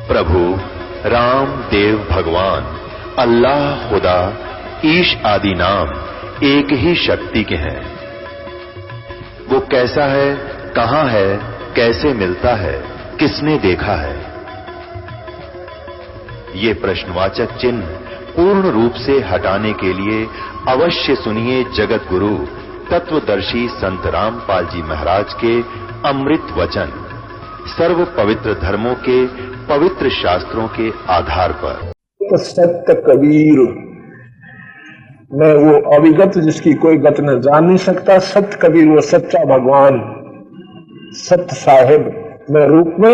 प्रभु राम देव भगवान अल्लाह खुदा ईश आदि नाम एक ही शक्ति के हैं। वो कैसा है, कहां है, कैसे मिलता है, किसने देखा है? ये प्रश्नवाचक चिन्ह पूर्ण रूप से हटाने के लिए अवश्य सुनिए जगत गुरु तत्वदर्शी संत रामपाल जी महाराज के अमृत वचन, सर्व पवित्र धर्मों के पवित्र शास्त्रों के आधार पर। तो सत्य कबीर, मैं वो अविगत जिसकी कोई गत न जान नहीं सकता, सत्य कबीर वो सच्चा भगवान सत्य साहिब, मैं रूप में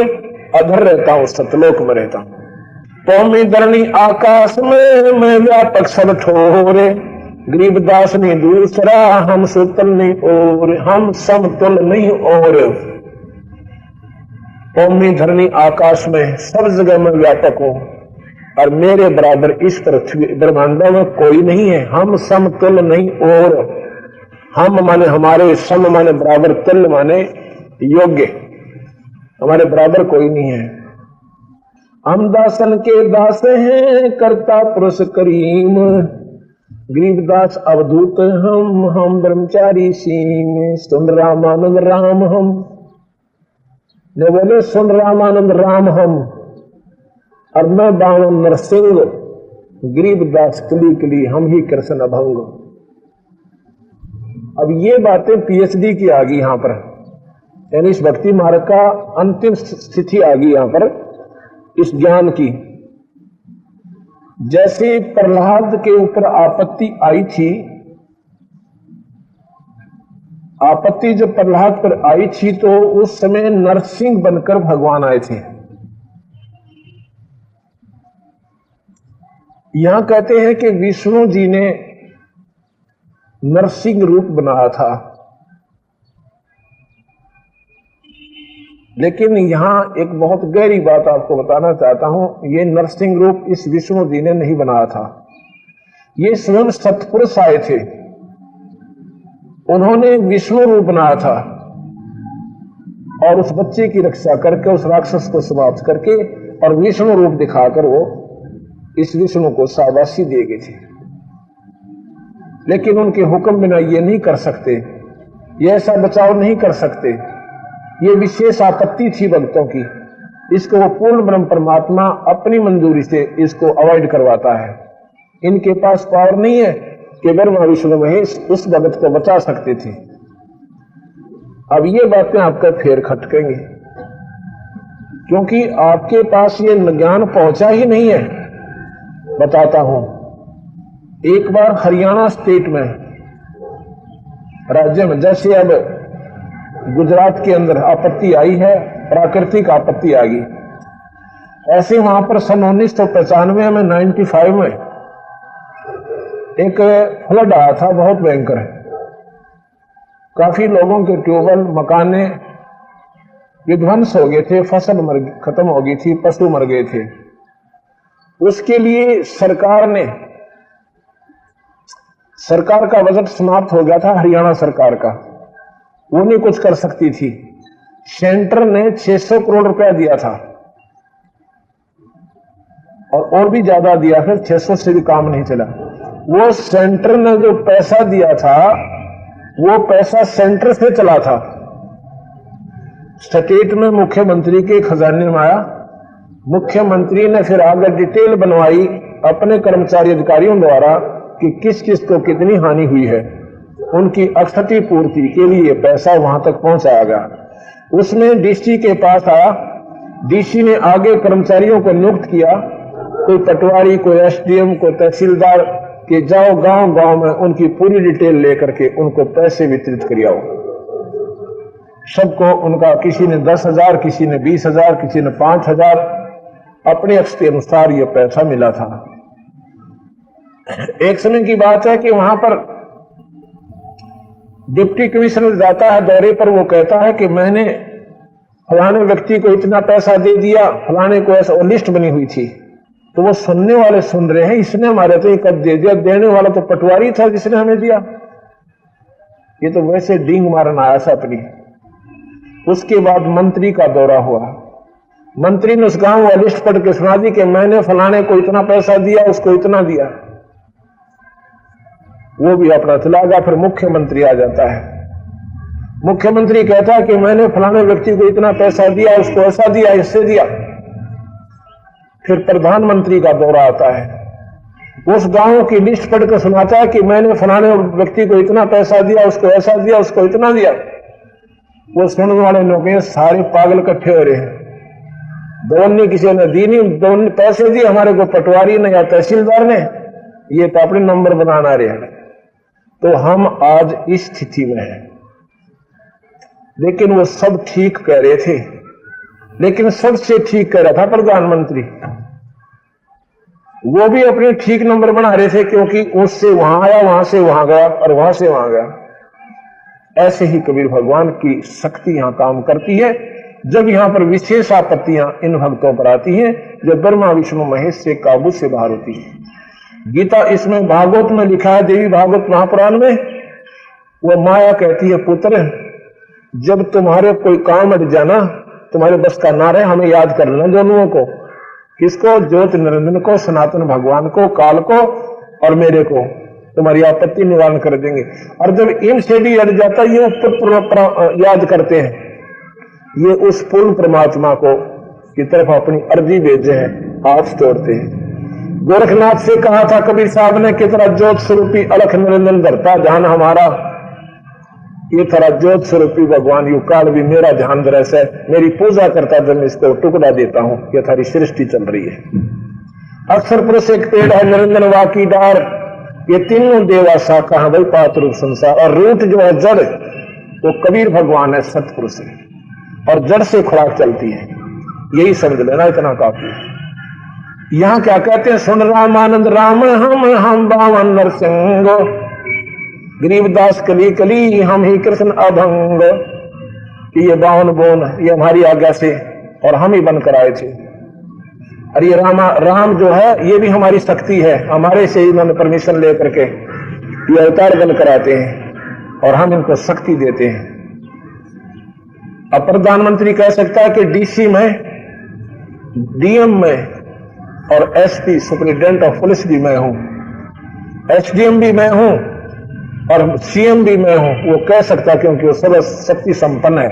अधर रहता हूं, सतलोक में रहता हूं। पौमी धरणी आकाश में मैं व्यापक सब ठोरे, गरीबदास नहीं दूसरा, हम सुतल नहीं और, हम समतुल नहीं और। पौमी धरणी आकाश में सब जगह मैं व्यापक हूं और मेरे बराबर इस पृथ्वी ब्रह्मांडों में कोई नहीं है। हम समतुल नहीं और, हम माने हमारे, सम माने बराबर, तुल्य माने योग्य, हमारे बराबर कोई नहीं है। हम दासन के दास हैं, करता पुरुष करीम, गरीबदास अवधूत हम ब्रह्मचारी सीम। सुन रामानंद राम हम, ने बोले सुन रामानंद राम हम, और मैं बावन नरसिंह, गरीबदास कली कली हम ही कृष्ण अभंग। अब ये बातें पीएचडी की आ गई यहां पर, यानी इस भक्ति मार्ग का अंतिम स्थिति आ गई यहां पर इस ज्ञान की। जैसे प्रहलाद के ऊपर आपत्ति आई थी, आपत्ति जब प्रहलाद पर आई थी तो उस समय नरसिंह बनकर भगवान आए थे। यहां कहते हैं कि विष्णु जी ने नरसिंह रूप बनाया था, लेकिन यहां एक बहुत गहरी बात आपको बताना चाहता हूं। ये नरसिंह रूप इस विष्णु जी ने नहीं बनाया था, ये स्वयं सतपुरुष आए थे, उन्होंने विष्णु रूप बनाया था और उस बच्चे की रक्षा करके उस राक्षस को समाप्त करके और विष्णु रूप दिखाकर वो इस विष्णु को शाबाशी दे गए थे। लेकिन उनके हुक्म बिना ये नहीं कर सकते, ये ऐसा बचाव नहीं कर सकते, ये विशेष आपत्ति थी भक्तों की। इसको वो पूर्ण ब्रह्म परमात्मा अपनी मंजूरी से इसको अवॉइड करवाता है। इनके पास पावर नहीं है कि ब्रह्मा विष्णु महेश उस भगत को बचा सकते थे। अब ये बातें आपका फेर खटकेंगे, क्योंकि आपके पास ये ज्ञान पहुंचा ही नहीं है। बताता हूं, एक बार हरियाणा स्टेट में, राज्य में, जैसे अब गुजरात के अंदर आपत्ति आई है, प्राकृतिक आपत्ति आ गई, ऐसे वहां पर सन 1995 में 95 में एक फ्लड आया था, बहुत भयंकर है। काफी लोगों के ट्यूबवेल, मकाने विध्वंस हो गए थे, फसल खत्म हो गई थी, पशु मर गए थे। उसके लिए सरकार का बजट समाप्त हो गया था, हरियाणा सरकार का, वो नहीं कुछ कर सकती थी। सेंटर ने 600 करोड़ रुपया दिया था और भी ज्यादा दिया, फिर 600 से भी काम नहीं चला। वो सेंटर ने जो पैसा दिया था वो पैसा सेंटर से चला था, स्टेट में मुख्यमंत्री के खजाने में आया। मुख्यमंत्री ने फिर आगे डिटेल बनवाई अपने कर्मचारी अधिकारियों द्वारा कि किस किस को कितनी हानि हुई है, उनकी क्षति पूर्ति के लिए पैसा वहां तक पहुंचाया गया। उसमें डीसी के पास आया, डीसी ने आगे कर्मचारियों को नियुक्त किया, कोई पटवारी, कोई एसडीएम, कोई तहसीलदार, कि जाओ गांव गांव में उनकी पूरी डिटेल लेकर के उनको पैसे वितरित करियाओ। सबको उनका, किसी ने 10,000, किसी ने 20,000, किसी ने 5,000, अपने अक्ष के अनुसार यह पैसा मिला था। एक समय की बात है कि वहां पर डिप्टी कमिश्नर जाता है दौरे पर, वो कहता है कि मैंने फलाने व्यक्ति को इतना पैसा दे दिया, फलाने को ऐसा, लिस्ट बनी हुई थी। तो वो सुनने वाले सुन रहे हैं, इसने हमारे तो कब दे दिया, देने वाला तो पटवारी था जिसने हमें दिया, ये तो वैसे डींग मारन आया था अपनी। उसके बाद मंत्री का दौरा हुआ, मंत्री ने उस गांव वाली लिस्ट पढ़ के सुना दी कि मैंने फलाने को इतना पैसा दिया, उसको इतना दिया। वो भी अपना चला गया। फिर मुख्यमंत्री आ जाता है। मुख्यमंत्री कहता है कि मैंने फलाने व्यक्ति को इतना पैसा दिया, उसको ऐसा दिया, इससे दिया। फिर प्रधानमंत्री का दौरा आता है, उस गांव की लिस्ट पढ़कर सुनाता है कि मैंने फलाने व्यक्ति को इतना पैसा दिया, उसको ऐसा दिया, उसको इतना दिया। वो सुनने वाले लोग सारे पागल इकट्ठे हो रहे हैं। दोनों किसी ने दी नहीं, दोनों पैसे दिए हमारे को पटवारी ने या तहसीलदार ने, ये तो अपने नंबर बनाना रहे हैं। तो हम आज इस स्थिति में हैं। लेकिन वो सब ठीक कह रहे थे, लेकिन सबसे ठीक कह रहा था प्रधानमंत्री। वो भी अपने ठीक नंबर बना रहे थे, क्योंकि उससे वहां आया, वहां से वहां गया और वहां से वहां गया। ऐसे ही कबीर भगवान की शक्ति यहां काम करती है। जब यहां पर विशेष आपत्तियां इन भक्तों पर आती हैं, जो ब्रह्मा विष्णु महेश से काबू से बाहर होती है। गीता इसमें भागवत में लिखा है, देवी भागवत महापुराण में, वो माया कहती है, पुत्र जब तुम्हारे कोई काम अट जाना, तुम्हारे बस का ना रहे, हमें याद कर लेना दोनों को। किसको? ज्योति निरंजन को, सनातन भगवान को, काल को और मेरे को। तुम्हारी आपत्ति निवारण कर देंगे। और जब इनसे भी अट जाता, ये ऊपर याद करते हैं, ये उस पूर्ण परमात्मा को की तरफ अपनी अर्जी भेजे हैं, हाथ तोड़ते हैं। गोरखनाथ से कहा था कबीर साहब ने कि तेरा ज्योत स्वरूपी अलख निरंजन धरता ध्यान हमारा, ये तेरा ज्योत स्वरूपी भगवान यू काल भी मेरा ध्यान दरस है, मेरी पूजा करता जब मैं इसको टुकड़ा देता हूं। ये थारी सृष्टि चल रही है। अक्षर पुरुष एक पेड़ है, निरंजन वाकी डार, ये तीनों देवा शाखा है, वही पात रूप संसार। और रूट जो है जड़, वो कबीर भगवान है, सतपुरुष है, और जड़ से खुराक चलती है। यही समझ लेना, इतना काफी है। यहां क्या कहते हैं? सुन रामानंद राम हम बावन नरसिंह, गरीबदास कली कली हम ही कृष्ण अभंग। कि ये बावन बोन ये हमारी आज्ञा से और हम ही बनकर आए थे। और ये राम जो है, ये भी हमारी शक्ति है, हमारे से ही इन्होंने परमिशन लेकर के ये अवतार बनकर आते हैं और हम इनको शक्ति देते हैं। अब प्रधानमंत्री कह सकता है कि डीसी में, डीएम में और एसपी सुपरिटेंडेंट ऑफ पुलिस भी मैं हूं, एसडीएम भी मैं हूं और सीएम भी मैं हूं। वो कह सकता, क्योंकि वो सब शक्ति संपन्न है,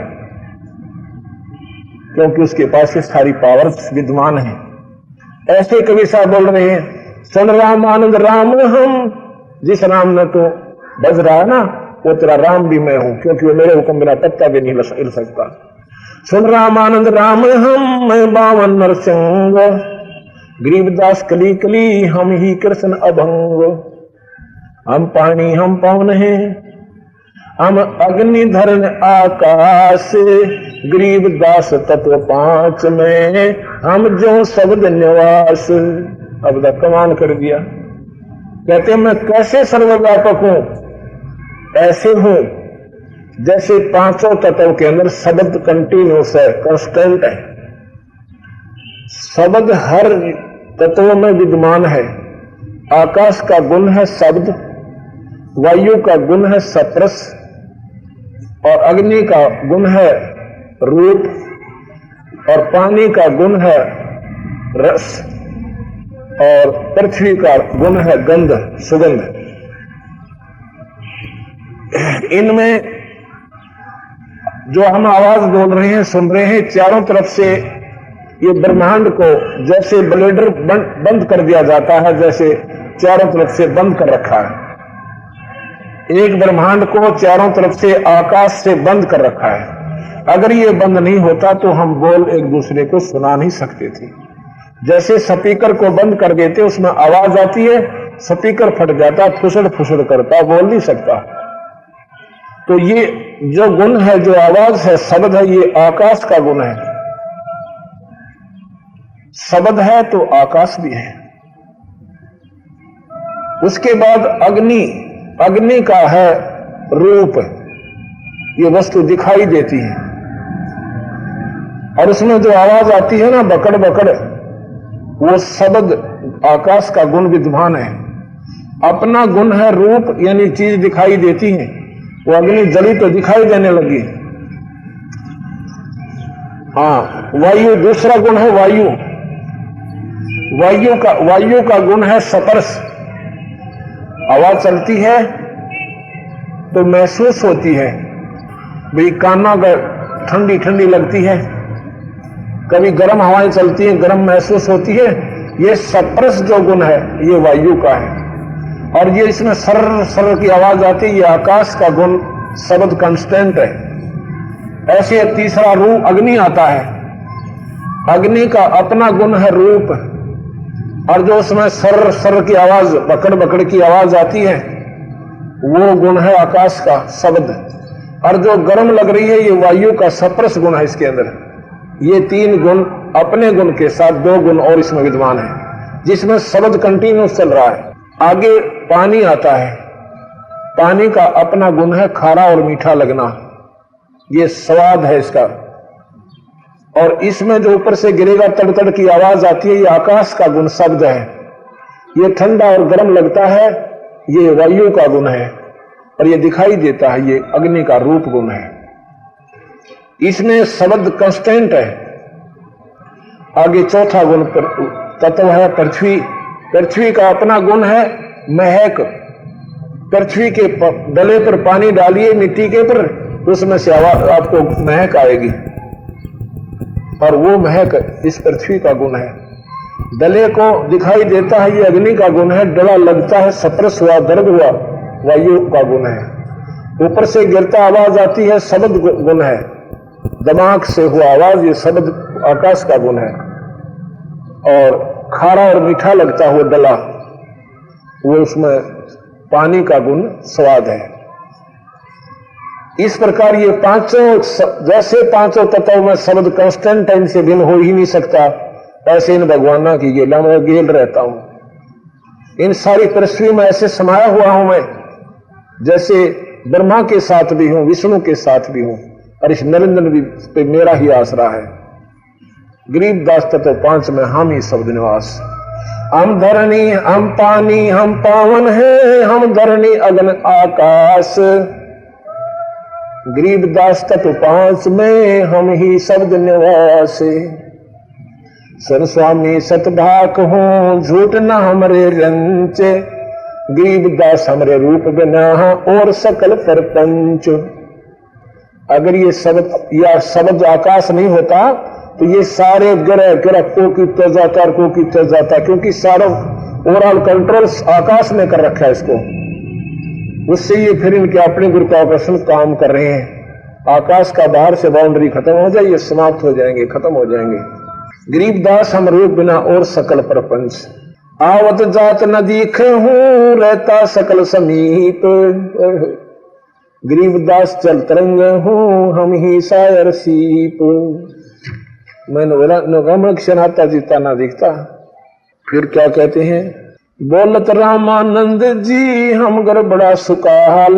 क्योंकि उसके पास ये सारी पावर्स विद्यमान है। ऐसे कवि साहब बोल रहे हैं, सुन राम आनंद राम हम, जिस राम ने तो बज रहा है ना, वो तेरा राम भी मैं हूं, क्योंकि वो मेरे हुक्म बिना पत्ता भी नहीं हिल सकता। सुन राम आनंद राम हम, मैं बावन नरसिंह, गरीबदास कली कली हम ही कृष्ण अभंग। हम पानी हम पवन हैं, हम अग्नि धरण आकाश, गरीबदास तत्व पांच में हम जो शब्द निवास। अब तक कमाल कर दिया। कहते हैं मैं कैसे सर्वव्यापक हूं? ऐसे हूं जैसे पांचों तत्वों के अंदर शब्द कंटिन्यूस है, कांस्टेंट है। शब्द हर तत्वों में विद्यमान है। आकाश का गुण है शब्द, वायु का गुण है सप्रस, और अग्नि का गुण है रूप, और पानी का गुण है रस, और पृथ्वी का गुण है गंध, सुगंध। इनमें जो हम आवाज बोल रहे हैं, सुन रहे हैं, चारों तरफ से ये ब्रह्मांड को जैसे ब्लेडर बंद कर दिया जाता है, जैसे चारों तरफ से बंद कर रखा है। एक ब्रह्मांड को चारों तरफ से आकाश से बंद कर रखा है। अगर ये बंद नहीं होता तो हम बोल एक दूसरे को सुना नहीं सकते थे। जैसे स्पीकर को बंद कर देते, उसमें आवाज आती है, स्पीकर फट जाता, फुसड़ फुसड़ करता, बोल नहीं सकता। तो ये जो गुण है, जो आवाज है, शब्द है, ये आकाश का गुण है। शब्द है तो आकाश भी है। उसके बाद अग्नि, अग्नि का है रूप, ये वस्तु दिखाई देती है, और उसमें जो आवाज आती है ना, बकड़ बकड़, वो शब्द आकाश का गुण विद्यमान है। अपना गुण है रूप, यानी चीज दिखाई देती है। वो अग्नि जली तो दिखाई देने लगी, हाँ, वायु दूसरा गुण है। वायु का गुण है स्पर्श। हवा चलती है तो महसूस होती है, भाई काना ठंडी ठंडी लगती है, कभी गर्म हवाएं चलती हैं, गर्म महसूस होती है। ये स्पर्श जो गुण है ये वायु का है। और ये इसमें सर्र सर्र की आवाज आती है, ये आकाश का गुण, शब्द कांस्टेंट है। ऐसे तीसरा रूप अग्नि आता है। अग्नि का अपना गुण है रूप, और जो उसमें सर्र सर्र की आवाज, बकड़ बकड़ की आवाज आती है, वो गुण है आकाश का शब्द। और जो गर्म लग रही है ये वायु का स्पर्श गुण है इसके अंदर। ये तीन गुण अपने गुण के साथ दो गुण और इसमें विद्यमान है, जिसमें शब्द कंटिन्यूस चल रहा है। आगे पानी आता है। पानी का अपना गुण है खारा और मीठा लगना, ये स्वाद है इसका। और इसमें जो ऊपर से गिरेगा तड़तड़ की आवाज आती है, ये आकाश का गुण शब्द है। ये ठंडा और गर्म लगता है, ये वायु का गुण है। और ये दिखाई देता है, ये अग्नि का रूप गुण है। इसमें शब्द कांस्टेंट है। आगे चौथा गुण तत्व है पृथ्वी। पृथ्वी का अपना गुण है महक। पृथ्वी के डले पर पानी डालिए मिट्टी के पर, उसमें से आपको महक आएगी, और वो महक इस पृथ्वी का गुण है। डले को दिखाई देता है, ये अग्नि का गुण है। डला लगता है, स्पर्श हुआ, दर्द हुआ, वायु का गुण है। ऊपर से गिरता आवाज आती है, शब्द गुण है। दिमाग से हुआ आवाज, ये शब्द आकाश का गुण है। और खारा और मीठा लगता हुआ डला, वो उसमें पानी का गुण स्वाद है। इस प्रकार ये पांचों, जैसे पांचों तत्वों में शब्द कांस्टेंट टाइम से भिन्न हो ही नहीं सकता, ऐसे इन भगवाना की गेला में गेल रहता हूं। इन सारी पृथ्वी में ऐसे समाया हुआ हूं मैं, जैसे ब्रह्मा के साथ भी हूं, विष्णु के साथ भी हूं, और इस नरेंद्र भी पे मेरा ही आसरा है। गरीबदास तत्व 5 में हम ही शब्द निवास। हम धरणी, हम पानी, हम पावन है, हम धरणी अग्न आकाश। गरीबदास तत्व 5 में हम ही शब्द निवास। सर स्वामी सतभाक हो, झूठ न हमरे रंच। गरीबदास हमरे रूप बिना और सकल परपंच। अगर ये शब्द या शब्द आकाश नहीं होता तो ये सारे ग्रह को कीता जाता, क्योंकि सारा ओवरऑल कंट्रोल आकाश ने कर रखा है इसको। उससे ये फिर इनके अपने गुरुत्वाकर्षण काम कर रहे हैं। आकाश का बाहर से बाउंड्री खत्म हो जाए, ये समाप्त हो जाएंगे, खत्म हो जाएंगे। गरीबदास हम रूप बिना और सकल प्रपंच। आवत जात न दीखे हूं, रहता सकल समीप। गरीबदास चल तरंग हूं, हम ही शायर सीप। मैंने बोला नगम क्षणाता जीता ना दिखता। फिर क्या कहते हैं, बोलत रामानंद जी हम गड़बड़ा सुकाल।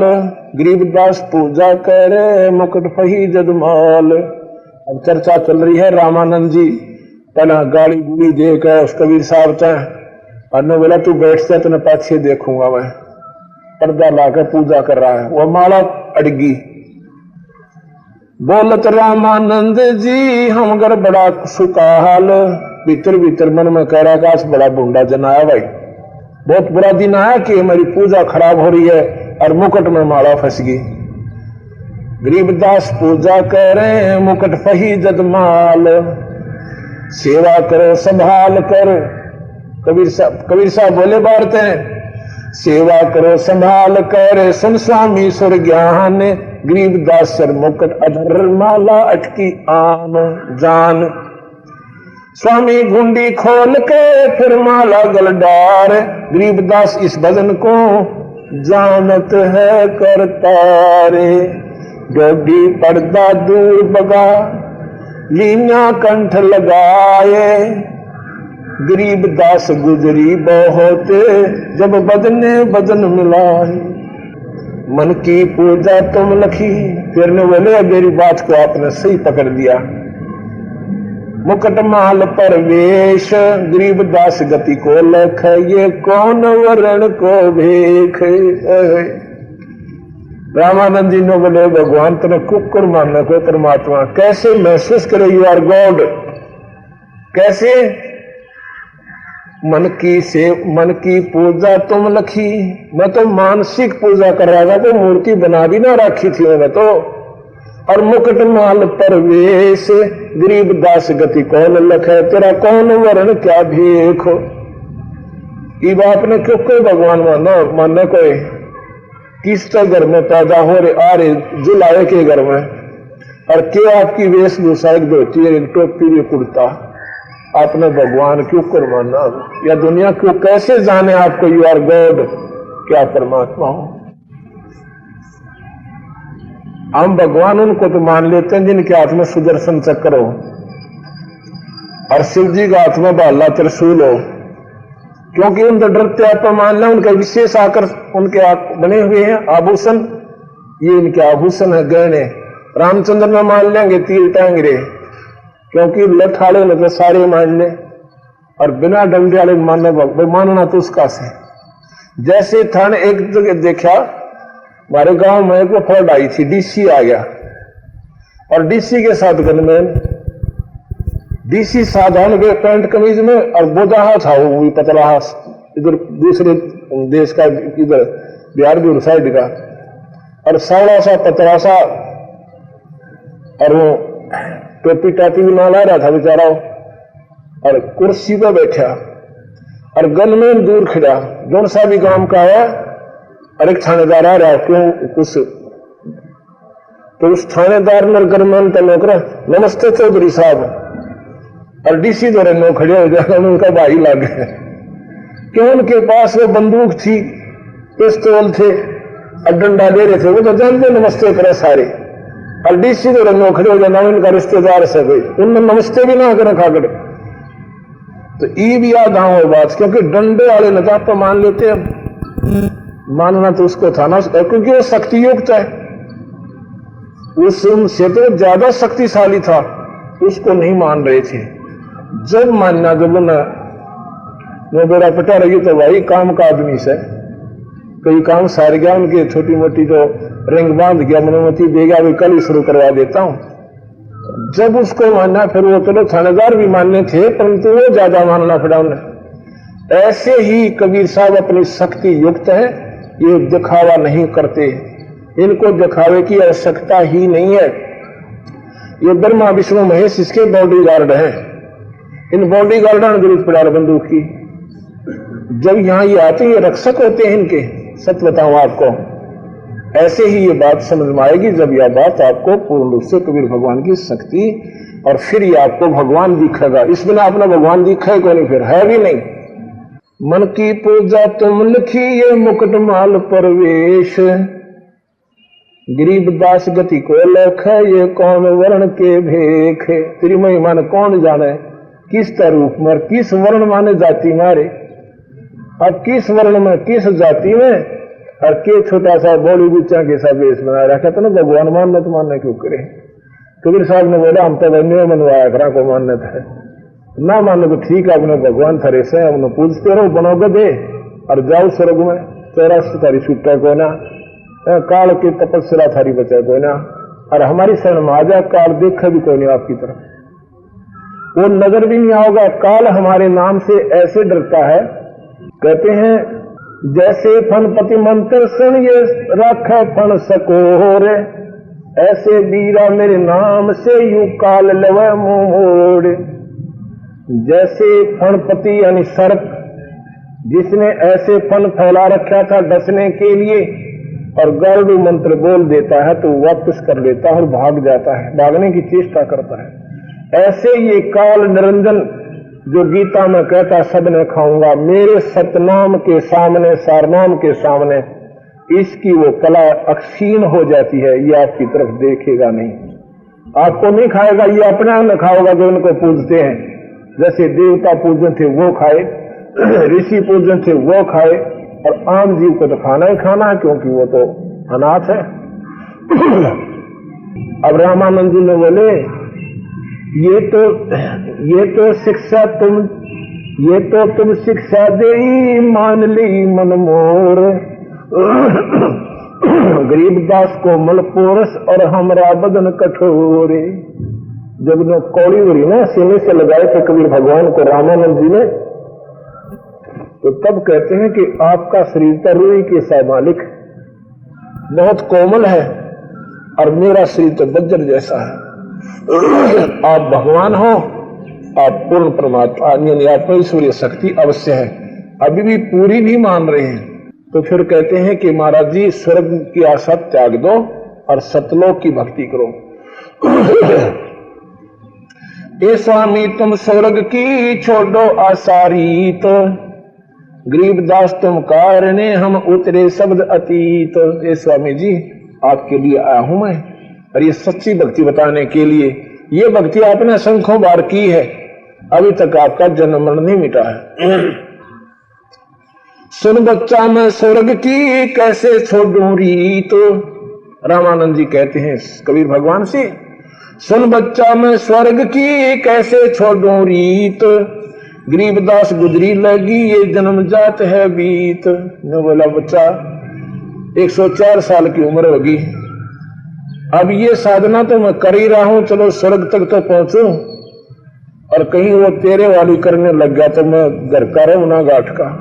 गरीबदास पूजा करे मुकुट फही जदमाल। अब चर्चा चल रही है रामानंद जी, पहला गाड़ी गुड़ी देख उस कबीर साहब ने बोला तू बैठते तो पाछे देखूंगा मैं। पर्दा लाकर पूजा कर रहा है, वह माला अड़गी। बोलत रामानंद जी हम गड़बड़ा सुकाल। भीतर भीतर मन में कह रहा काश बड़ा बूंदा जन आया भाई, बहुत बुरा दिन आया कि हमारी पूजा खराब हो रही है और मुकुट में माला फंस गई। गरीबदास पूजा कर रहे हैं मुकुट फही जदमाल। सेवा करो संभाल कर, कबीर साहब बोले बारते हैं, सेवा करो संभाल कर सुन स्वामी सुर ज्ञान। गरीबदास सर मुकुट अधर माला अटकी आन जान। स्वामी गुंडी खोल के फिर माला गल डार। गरीबदास इस भजन को जानत है करतारे। डोडी पर्दा दूर बगा लीना कंठ लगाए। गरीबदास गुजरी बहुत जब बदने बदन मिलाए। मन की पूजा तुम लखी। फिर ने बोले मेरी बात को आपने सही पकड़ दिया। मुकुट माल पर वेश गरीबदास गति को लख। ये कौन वरण को भेख। रामानंद जी ने बोले भगवान तेने कुकर मानना कोई परमात्मा कैसे महसूस करे यू आर गॉड, कैसे? मन की पूजा तुम लखी, मैं तो मानसिक पूजा कर रहा था, तो मूर्ति बना भी ना रखी थी मैंने तो। और मुकुट माल परवेश गरीब दास गति कौन लखे, तेरा कौन वर्ण क्या भेख। ये बात ने क्यों कोई भगवान मानना कोई किस तो घर में पैदा हो रहे आ रहे जुलाए के घर में, और क्या आपकी वेशभूषा एक धोती है, एक टोपी, एक कुर्ता, आपने भगवान क्यों कर माना? या दुनिया क्यों कैसे जाने आपको यू आर गॉड, क्या परमात्मा हो? हम भगवान उनको तो मान लेते हैं जिनके हाथ में सुदर्शन चक्र हो और शिव जी का हाथ में भाला त्रिशूल हो, क्योंकि उन डरते आप मान लें उनके विशेष आकर उनके बने हुए हैं आभूषण, ये इनके आभूषण है गहने। रामचंद्र में मान लेंगे तीर टांगरे, क्योंकि लठाड़े ने तो सारे मान ले, और बिना डंडे वाले मानना तो उसका से। जैसे थाने एक जगह देखा हमारे गांव में एक फ्लड आई थी, डीसी आ गया और डीसी के साथ गनमैन, डीसी साधारण वे पैंट कमीज में और बोदाहा था वो पतलाहा, इधर दूसरे देश का, इधर बिहार की साइड का, और सावड़ा सा पतला सा, और वो टोपी टापी भी ना ला रहा था बेचारा, और कुर्सी पर बैठा और गनमैन दूर खड़ा, जौन सा भी गांव का है, और एक थानेदार आ रहा क्यों कुछ, तो उस थानेदार ने गनमैन का नौकरा नमस्ते चौधरी साहब, और डीसी द्वारा नो खड़े हो जाए उनका भाई लग गया, क्यों उनके पास वो बंदूक थी, पिस्तौल थे और डंडा दे रहे थे, वो तो जानते नमस्ते करे सारे, और डीसी द्वारा नो खड़े हो जाना उनका रिश्तेदार से कोई, उनने नमस्ते भी ना करें खागड़े। तो ये भी याद आओ बात, क्योंकि डंडे वाले नजाब पर मान लेते हैं, मानना तो उसको था ना, क्योंकि वो शक्ति युक्त है, उससे तो ज्यादा शक्तिशाली था, उसको नहीं मान रहे थे। जब मानना जब वो बेड़ा पटा रही तो भाई काम का आदमी से कई काम सार गया, उनके छोटी मोटी जो रिंग बांध गया, अनुमति देगा भी कल ही शुरू करवा देता हूं। जब उसको मानना फिर वो चलो थानेदार भी मानने थे, परंतु वो ज्यादा मानना पड़ा उन्हें। ऐसे ही कबीर साहब अपनी शक्ति युक्त है, ये दिखावा नहीं करते, इनको दिखावे की आवश्यकता ही नहीं है। ये ब्रह्मा विष्णु महेश इसके बॉडी गार्ड है, इन बॉडी गार्डों ने जरूरत पड़ा बंदूक की। जब यहां ये आते ये रक्षक होते हैं इनके, सच बताऊं आपको। ऐसे ही ये बात समझ में आएगी जब यह बात आपको पूर्ण रूप से कबीर भगवान की शक्ति, और फिर ये आपको भगवान दिखेगा। इस बिना अपना भगवान दिखे को नहीं, फिर है भी नहीं। मन की पूजा तुम लिखी ये मुकुट माल परवेश, गरीब दास गति को लख ये कौन वर्ण के भेख। तेरी महिमा ने कौन जाने, किस रूप में, किस वर्ण माने जाति मारे, अब किस वर्ण में किस जाति में, और के छोटा सा बॉडी बिचा के सा वेश बना रखा, तो ना भगवान मानना तो मानना क्यों करे। कबीर साहब ने बोला हम तो बने मनवाया करा को मानना था, ना मानो तो ठीक है, अपने भगवान थरे से अपने पूजते रहो, बनोगे दे और जाओ स्वर्ग में, 84 थारी छुट्टा को ना, काल की तपस्या थारी बचा को ना, और हमारी शरण में आ जाए, काल देखा भी कोई नहीं आपकी तरफ, वो नजर भी नहीं आओगा। काल हमारे नाम से ऐसे डरता है, कहते हैं जैसे फनपति मंत्र सुन ये रखे फन सकोर, ऐसे बीरा मेरे नाम से यू काल लवे मुंह मोड़। जैसे फणपति यानी सर्प, जिसने ऐसे फन फैला रखा था डसने के लिए, और गरुड़ मंत्र बोल देता है तो वापस कर लेता है और भाग जाता है, भागने की चेष्टा करता है। ऐसे ये काल निरंजन जो गीता में कहता सब ने खाऊंगा, मेरे सतनाम के सामने, सारनाम के सामने इसकी वो कला अक्षीण हो जाती है, ये आपकी तरफ देखेगा नहीं, आपको नहीं खाएगा, ये अपना न खाओगा जो उनको पूजते हैं। जैसे देवता पूजन थे वो खाए, ऋषि पूजन थे वो खाए, और आम जीव को तो खाना ही खाना है, क्योंकि वो तो अनाथ है। अब रामानंद जी ने बोले ये तो शिक्षा तुम शिक्षा दे मान ली मन मोर, गरीबदास कोमल पोरस और हमरा बदन कठोरे। जब ने कौड़ी उड़ी ना सीने से लगाए थे कबीर भगवान को रामानंद जी ने, तो तब कहते हैं कि आपका शरीर तो रुई के सा मालिक बहुत कोमल है और मेरा शरीर तो वज्र जैसा है। आप भगवान हो, आप पूर्ण परमात्मा यानी आप ईश्वरीय शक्ति अवश्य है, अभी भी पूरी नहीं मान रहे हैं। तो फिर कहते हैं कि महाराज जी स्वर्ग की आशा त्याग दो और सतलोक की भक्ति करो। ए स्वामी तुम स्वर्ग की छोड़ो आसारीत, गरीबदास तुम कारणे हम उतरे शब्द अतीत। ए स्वामी जी आपके लिए आया हूं मैं, और ये सच्ची भक्ति बताने के लिए। ये भक्ति आपने संख्यों बार की है, अभी तक आपका जन्म मरण नहीं मिटा है। सुन बच्चा मैं स्वर्ग की कैसे छोड़ूं रीत, रामानंद जी कहते हैं कबीर भगवान से, सुन बच्चा मैं स्वर्ग की कैसे छोड़ूं रीत, गरीबदास गुजरी लगी ये जन्म जात है बीत। मैं बोला बच्चा 104 साल की उम्र होगी, अब ये साधना तो मैं कर ही रहा हूं, चलो स्वर्ग तक तो पहुंचूं, और कहीं वो तेरे वाली करने लग गया तो मैं घर का रहूं ना घाट का।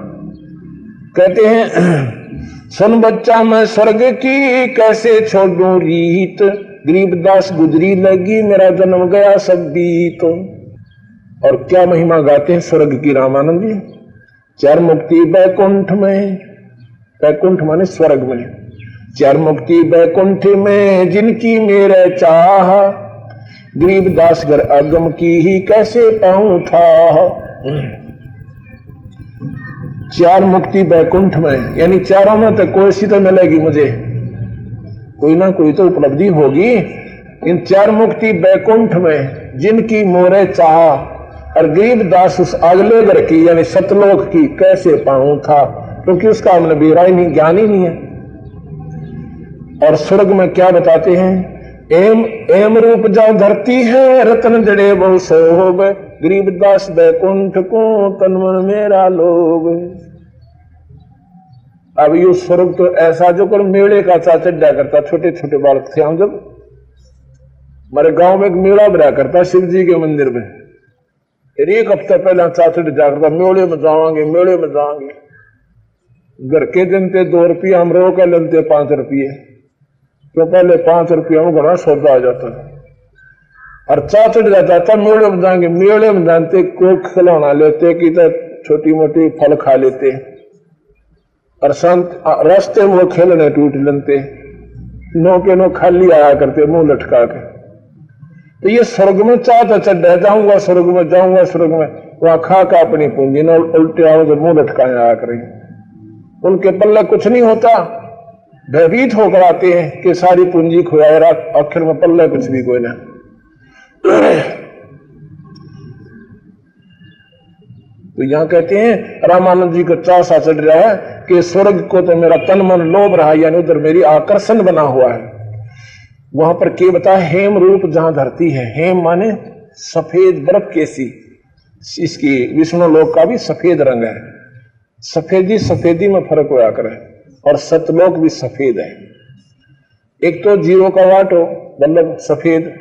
कहते हैं सुन बच्चा मैं स्वर्ग की कैसे छोड़ूं रीत, गरीबदास गुजरी लगी मेरा जन्म गया सब बीत। और क्या महिमा गाते हैं स्वर्ग की रामानंद जी। चार मुक्ति बैकुंठ में, बैकुंठ माने स्वर्ग में, चार मुक्ति बैकुंठ में जिनकी मेरे चाह, गरीबदास घर आगम की ही कैसे पाऊं था। चार मुक्ति बैकुंठ में यानी चारों में तो कोई सी तो मिलेगी मुझे, कोई ना कोई तो उपलब्धि होगी। इन चार मुक्ति बैकुंठ में जिनकी मोरे चाह, और गरीबदास उस अगले घर की यानी सतलोक की कैसे पाऊं था, क्योंकि उसका हमने बेरा ही नहीं, ज्ञान ही नहीं है। और स्वर्ग में क्या बताते हैं, एम एम रूप जाओ धरती है रत्न जड़े बहु सोभ, गरीबदास बैकुंठ को तन मन मेरा लोभ। अब ये स्वर्ग तो ऐसा जो कर मेले का चा चड्डा करता, छोटे छोटे बालक थे हम जब, हमारे गांव में एक मेला भरा करता शिव जी के मंदिर में। फिर एक हफ्ता पहले चाचड़ जागरता, मेले में जावांगे मेले में जाएंगे। घर के दिन थे 2 रुपये, हम रो के लेते 5 रुपये, तो पहले 5 रुपये में घना सौदा आ जाता था। और चाचड़ जाता था मेले में जाएंगे, मेले में जानते कोई खिलौना लेते कि तो छोटी मोटी फल खा लेते, और संत रास्ते में वो खेलने टूट लेते, नो के नो खाली आया करते मुंह लटका के। तो ये स्वर्ग में चाहता चढ़ जाऊंगा, स्वर्ग में जाऊंगा, स्वर्ग में वहां खा का अपनी पूंजी न उल्टे आओ तो मुंह लटकाए आया करेंगे। उनके पल्ले कुछ नहीं होता, भयभीत होकर आते हैं कि सारी पूंजी खोया, रात आखिर में पल्ले कुछ भी कोई ना। तो यहां कहते हैं रामानंद जी को चासा चढ़ रहा है कि स्वर्ग को तो मेरा तन मन लोभ रहा, यानी उधर मेरी आकर्षण बना हुआ है। वहां पर क्या बता, हेम रूप जहां धरती है, हेम माने सफेद बर्फ कैसी, इसकी विष्णु लोक का भी सफेद रंग है। सफेदी सफेदी में फर्क होया करे, और सतलोक भी सफेद है। एक तो 0 का वाट हो मतलब सफेद,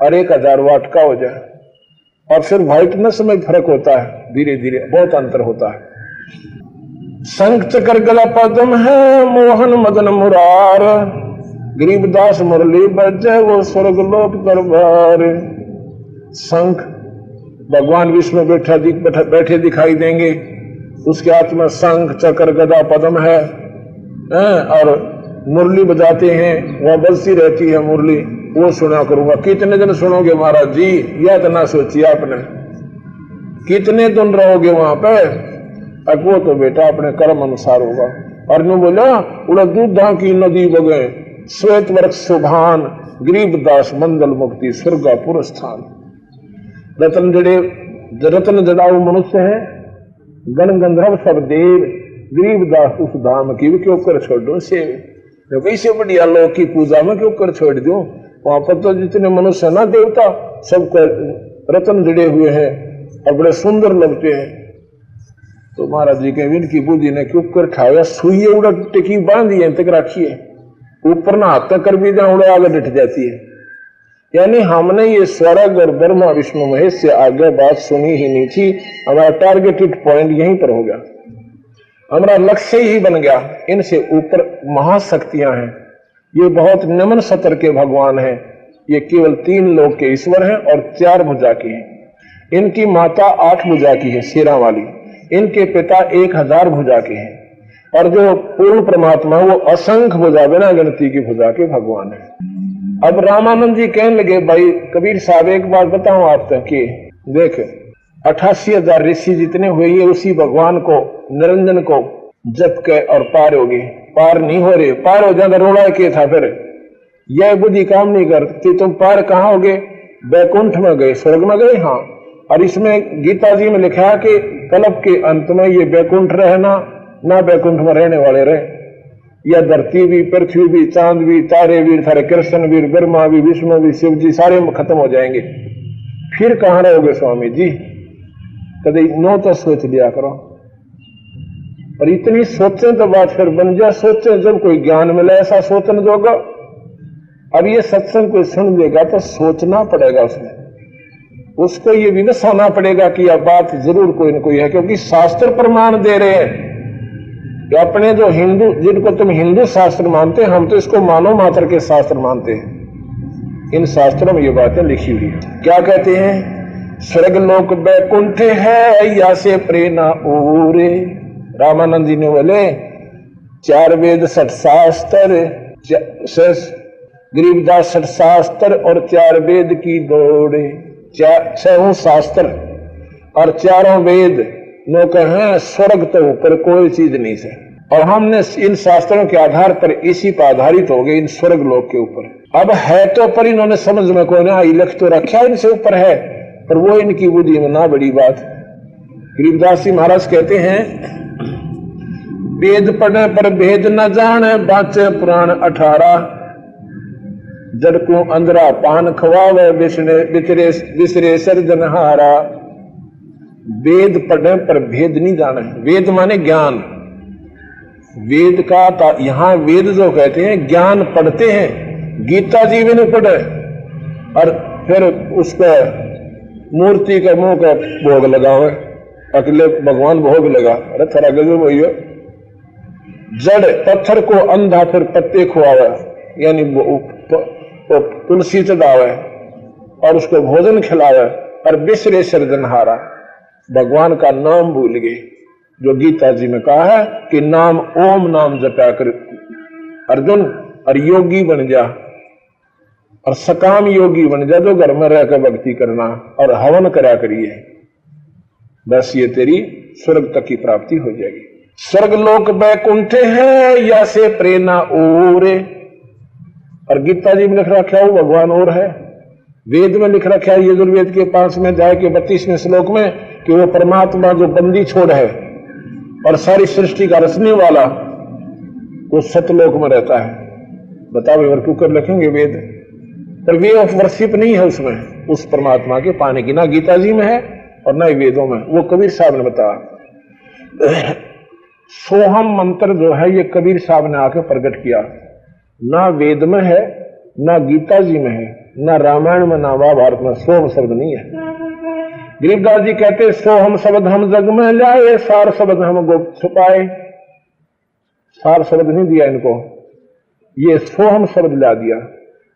और 1000 वाट का हो जाए, और फिर व्हाइटनेस में फर्क होता है, धीरे धीरे बहुत अंतर होता है। शंख चक्र गला पद्म है मोहन मदन मुरार, गरीबदास मुरली बजे वो स्वर्ग लोक दरबार। शंख भगवान विष्णु बैठे दिखाई देंगे, उसके हाथ में शंख चक्र गदा पद्म है, और मुरली बजाते हैं, वह बजती रहती है मुरली, वो सुना करूंगा। कितने दिन सुनोगे महाराज जी, यह तो ना सोचिए आपने, कितने दिन रहोगे वहां पे। अब वो तो बेटा अपने कर्म अनुसार होगा। और नु बोला उड़ा दूधा की नदी बगे, श्वेत वर्ष सुभान, गरीबदास मंडल मुक्ति स्वर्गापुर स्थान। रतन जड़ाऊ मनुष्य है, गण गंधर्व सब देव, गरीबदास उस धाम की क्यों कर छोड़ो से, कैसे बढ़िया लोग की पूजा में क्यों कर छोड़ दो। वहां पर तो जितने मनुष्य ना देवता सब रतन जड़े हुए हैं और बड़े सुंदर लगते हैं। तो महाराज जी के इनकी बुद्धि ने क्यों कर ठाया सुई उड़ा टिकी बांधी है तक रखी है, ऊपर ना हाथ कर भी जाए उड़ा आगे डट जाती है। यानी हमने ये स्वर्ग और ब्रह्मा विष्णु महेश से आगे बात सुनी ही नहीं थी। हमारा टारगेटेड पॉइंट यहीं पर हो गया, हमारा लक्ष्य ही बन गया। इनसे ऊपर महाशक्तियां हैं, ये बहुत निम्न सतर के भगवान हैं। ये केवल 3 लोक के ईश्वर हैं और 4 भुजा के हैं। इनकी माता 8 भुजा की है शेरा वाली, इनके पिता 1000 भुजा के हैं, और जो पूर्ण परमात्मा वो असंख्य भुजा बिना गिनती की भुजा के भगवान है। अब रामानंद जी कहने लगे, भाई कबीर साहब एक बात बताऊं आप तक कि देख 88,000 ऋषि जितने हुए ये उसी भगवान को निरंजन को जप के और पार हो गए। पार नहीं हो रहे, पार हो जाता रोड़ा के था, फिर यह बुद्धि काम नहीं करती। तुम पार कहाँ हो गए? बैकुंठ में गए, स्वर्ग में गए। हाँ, और इसमें गीता जी में लिखा है कि कल्प के अंत में ये बैकुंठ रहना ना बैकुंठ में रहने वाले रहे। यह धरती भी, पृथ्वी भी, चांद भी, तारे भी, सारे कृष्ण भी, ब्रह्मा भी, विष्णु भी, शिव जी सारे खत्म हो जाएंगे। फिर कहाँ रहोगे स्वामी जी? कभी नो तो सोच लिया करो, पर इतनी सोचें तो बात फिर बन जाए। सोचे जब कोई ज्ञान मिले ऐसा सोचने जोगा। अब ये सत्संग कोई सुन लेगा तो सोचना पड़ेगा उसमें, उसको ये विवश होना पड़ेगा कि यह बात जरूर कोई न कोई है, क्योंकि शास्त्र प्रमाण दे रहे हैं कि अपने जो हिंदू, जिनको तुम हिंदू शास्त्र मानते हैं, हम तो इसको मानव मात्र के शास्त्र मानते हैं। इन शास्त्रों में ये बातें लिखी हुई है। क्या कहते हैं? स्वर्ग लोक बैकुंठ है या से प्रेरणा ओरे। रामानंद जी ने बोले 4 वेद 60 शास्त्र, गरीबदास 60 शास्त्र और 4 वेद की दौड़े। 6 शास्त्र और 4 वेद नो कहें स्वर्ग तो ऊपर कोई चीज नहीं है। और हमने इन शास्त्रों के आधार पर इसी पर आधारित हो गए इन स्वर्ग लोक के ऊपर। अब है तो पर इन्होंने समझ में कोई ना लिख तो रखा इनसे ऊपर है, पर वो इनकी बुद्धि में ना बड़ी बात। गरीबदास जी महाराज कहते हैं वेद पढ़ने पर भेद न जाने, बाचे पुराण 18। जड़ को अंधरा पान खवावे, बिसरे सर्जनहारा। वेद पढ़ने पर भेद नहीं जाने। वेद माने ज्ञान। वेद का यहां वेद जो कहते हैं ज्ञान पढ़ते हैं। गीता जी भी नहीं पढ़े और फिर उसका मूर्ति का मुंह का भोग लगावे, अकेले भगवान भोग लगा। अरे थोड़ा गजब भैया। जड़ पत्थर को अंधा फिर पत्ते खुआवे, यानी तुलसी चढ़ावे और उसको भोजन खिलावे, और बिसरे सर्जनहारा, भगवान का नाम भूल गए। जो गीता जी में कहा है कि नाम ओम नाम जपा कर अर्जुन, और योगी बन जा, और सकाम योगी बन जा, जो घर में रहकर भक्ति करना और हवन करा करिए, बस ये तेरी स्वर्ग तक की प्राप्ति हो जाएगी। स्वर्ग लोक बैकुंठ है या से प्रेरणा ओरे। और गीता जी में लिख रखा है भगवान और है। वेद में लिख रखा है यजुर्वेद के 5 में जाए के 32वें श्लोक में कि वो परमात्मा जो बंदी छोड़ है और सारी सृष्टि का रचने वाला, वो सतलोक में रहता है। बताओ और क्यों कर लिखेंगे वेद, पर वे ऑफ वर्शिप नहीं है उसमें उस परमात्मा के पाने की, ना गीता जी में है और ना ही वेदों में। वो कबीर साहब ने बताया। सोहम मंत्र जो है ये कबीर साहब ने आके प्रकट किया। ना वेद में है, ना गीता जी में है, ना रामायण में, ना महाभारत में। सोहम शब्द नहीं है। गरीबदास जी कहते सोहम शब्द हम जग में लाए, सार शब्द हम गुप्त छुपाए। सार शब्द नहीं दिया इनको, ये सोहम शब्द ला दिया।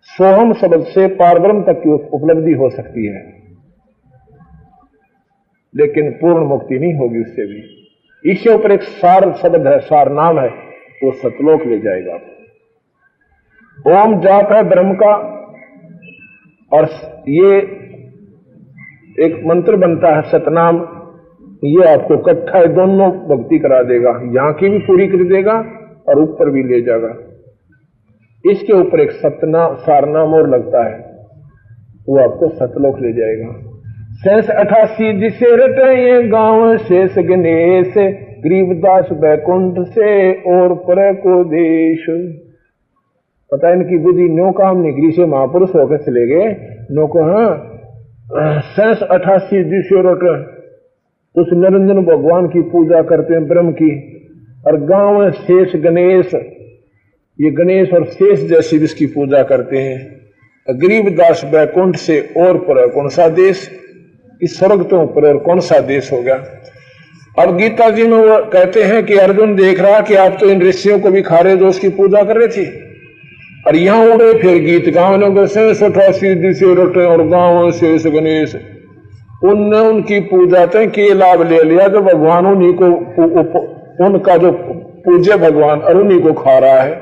सोहम शब्द से पारब्रह्म तक की उपलब्धि हो सकती है, लेकिन पूर्ण मुक्ति नहीं होगी उससे भी। इसके ऊपर एक सार शब्द है, सार नाम है, वो सतलोक ले जाएगा। ओम जाप है ब्रह्म का, और ये एक मंत्र बनता है सतनाम, ये आपको इकट्ठा दोनों भक्ति करा देगा, यहां की भी पूरी कर देगा और ऊपर भी ले जाएगा। इसके ऊपर एक सतनाम सारनाम और लगता है, वो आपको सतलोक ले जाएगा। शेष 88 जिसे रटे गांव शेष गणेश, गरीबदास बैकुंठ से और पर को देश। पता इनकी बुद्धि न्यो काम निकली से महापुरुष होकर चले गए। नो को हाँ शेष 88 जिसे रटे, उस निरंजन भगवान की पूजा करते हैं, ब्रह्म की। और गांव में शेष गणेश, ये गणेश और शेष जैसी भी इसकी पूजा करते हैं। गरीबदास बैकुंठ से और पर कौन सा देश, इस स्वर्ग तो ऊपर और कौन सा देश होगा। अब गीता जी में वो कहते हैं कि अर्जुन देख रहा कि आप तो इन ऋषियों को भी खा रहे जो उसकी पूजा कर रहे थे, और यहाँ उड़े फिर गीत गाँव से रोटे और गाँव शेष गणेश। उनने उनकी पूजा तय के लाभ ले लिया जो भगवान उन्हीं को, उनका जो पूज्य भगवान और उन्हीं को खा रहा है।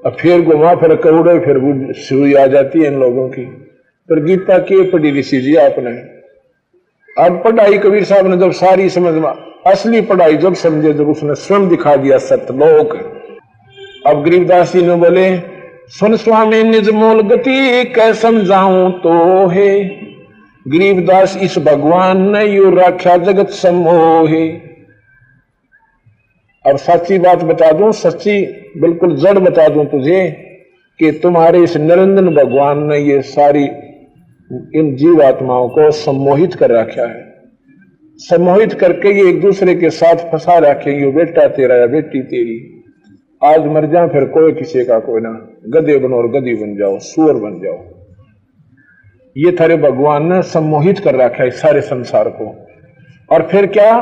अब फिर घुमा फिर कौड़े फिर सुई आ जाती है इन लोगों की। पर गीता के पढ़ी ऋषि जी आपने। अब पढ़ाई कबीर साहब ने जब सारी समझ में, असली पढ़ाई जब समझे जब उसने स्वयं दिखा दिया सतलोक। अब गरीबदास जी ने बोले, सुन स्वामी निज मूल गति कै समझाऊं तो है, गरीबदास इस भगवान ने यू राख्या जगत समोहे। अब सच्ची बात बता दूं, सच्ची बिल्कुल जड़ बता दूं तुझे कि तुम्हारे इस निरंजन भगवान ने ये सारी इन जीवात्माओं को सम्मोहित कर रखा है। सम्मोहित करके ये एक दूसरे के साथ फंसा रखे, ये बेटा तेरा या बेटी तेरी। आज मर जा फिर कोई किसी का कोई ना, गधे बनो और गधी बन जाओ, सुअर बन जाओ। ये थारे भगवान ने सम्मोहित कर रखा है सारे संसार को। और फिर क्या,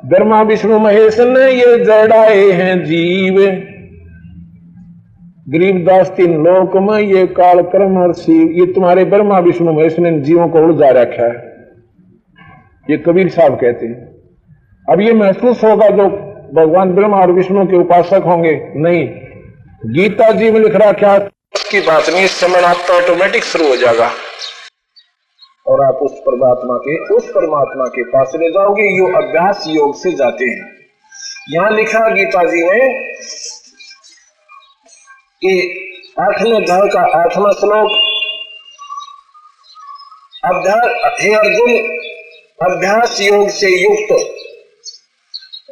ब्रह्मा विष्णु महेश ने ये जड़ाए हैं जीव। गरीबदास तीन लोक में ये काल कर्म और शिव, ये तुम्हारे ब्रह्मा विष्णु महेश ने जीवों को उलझा रखा है, ये कबीर साहब कहते हैं। अब ये महसूस होगा जो भगवान ब्रह्मा और विष्णु के उपासक होंगे, नहीं। गीता जी में लिख रहा क्या, उसकी बात नहीं, समझ आपका ऑटोमेटिक शुरू हो जाएगा और आप उस परमात्मा के पास ले जाओगे। यो अभ्यास योग से जाते हैं। यहां लिखा गीता जी में कि 8वें अध्याय का 8वां श्लोक, हे अर्जुन अभ्यास योग से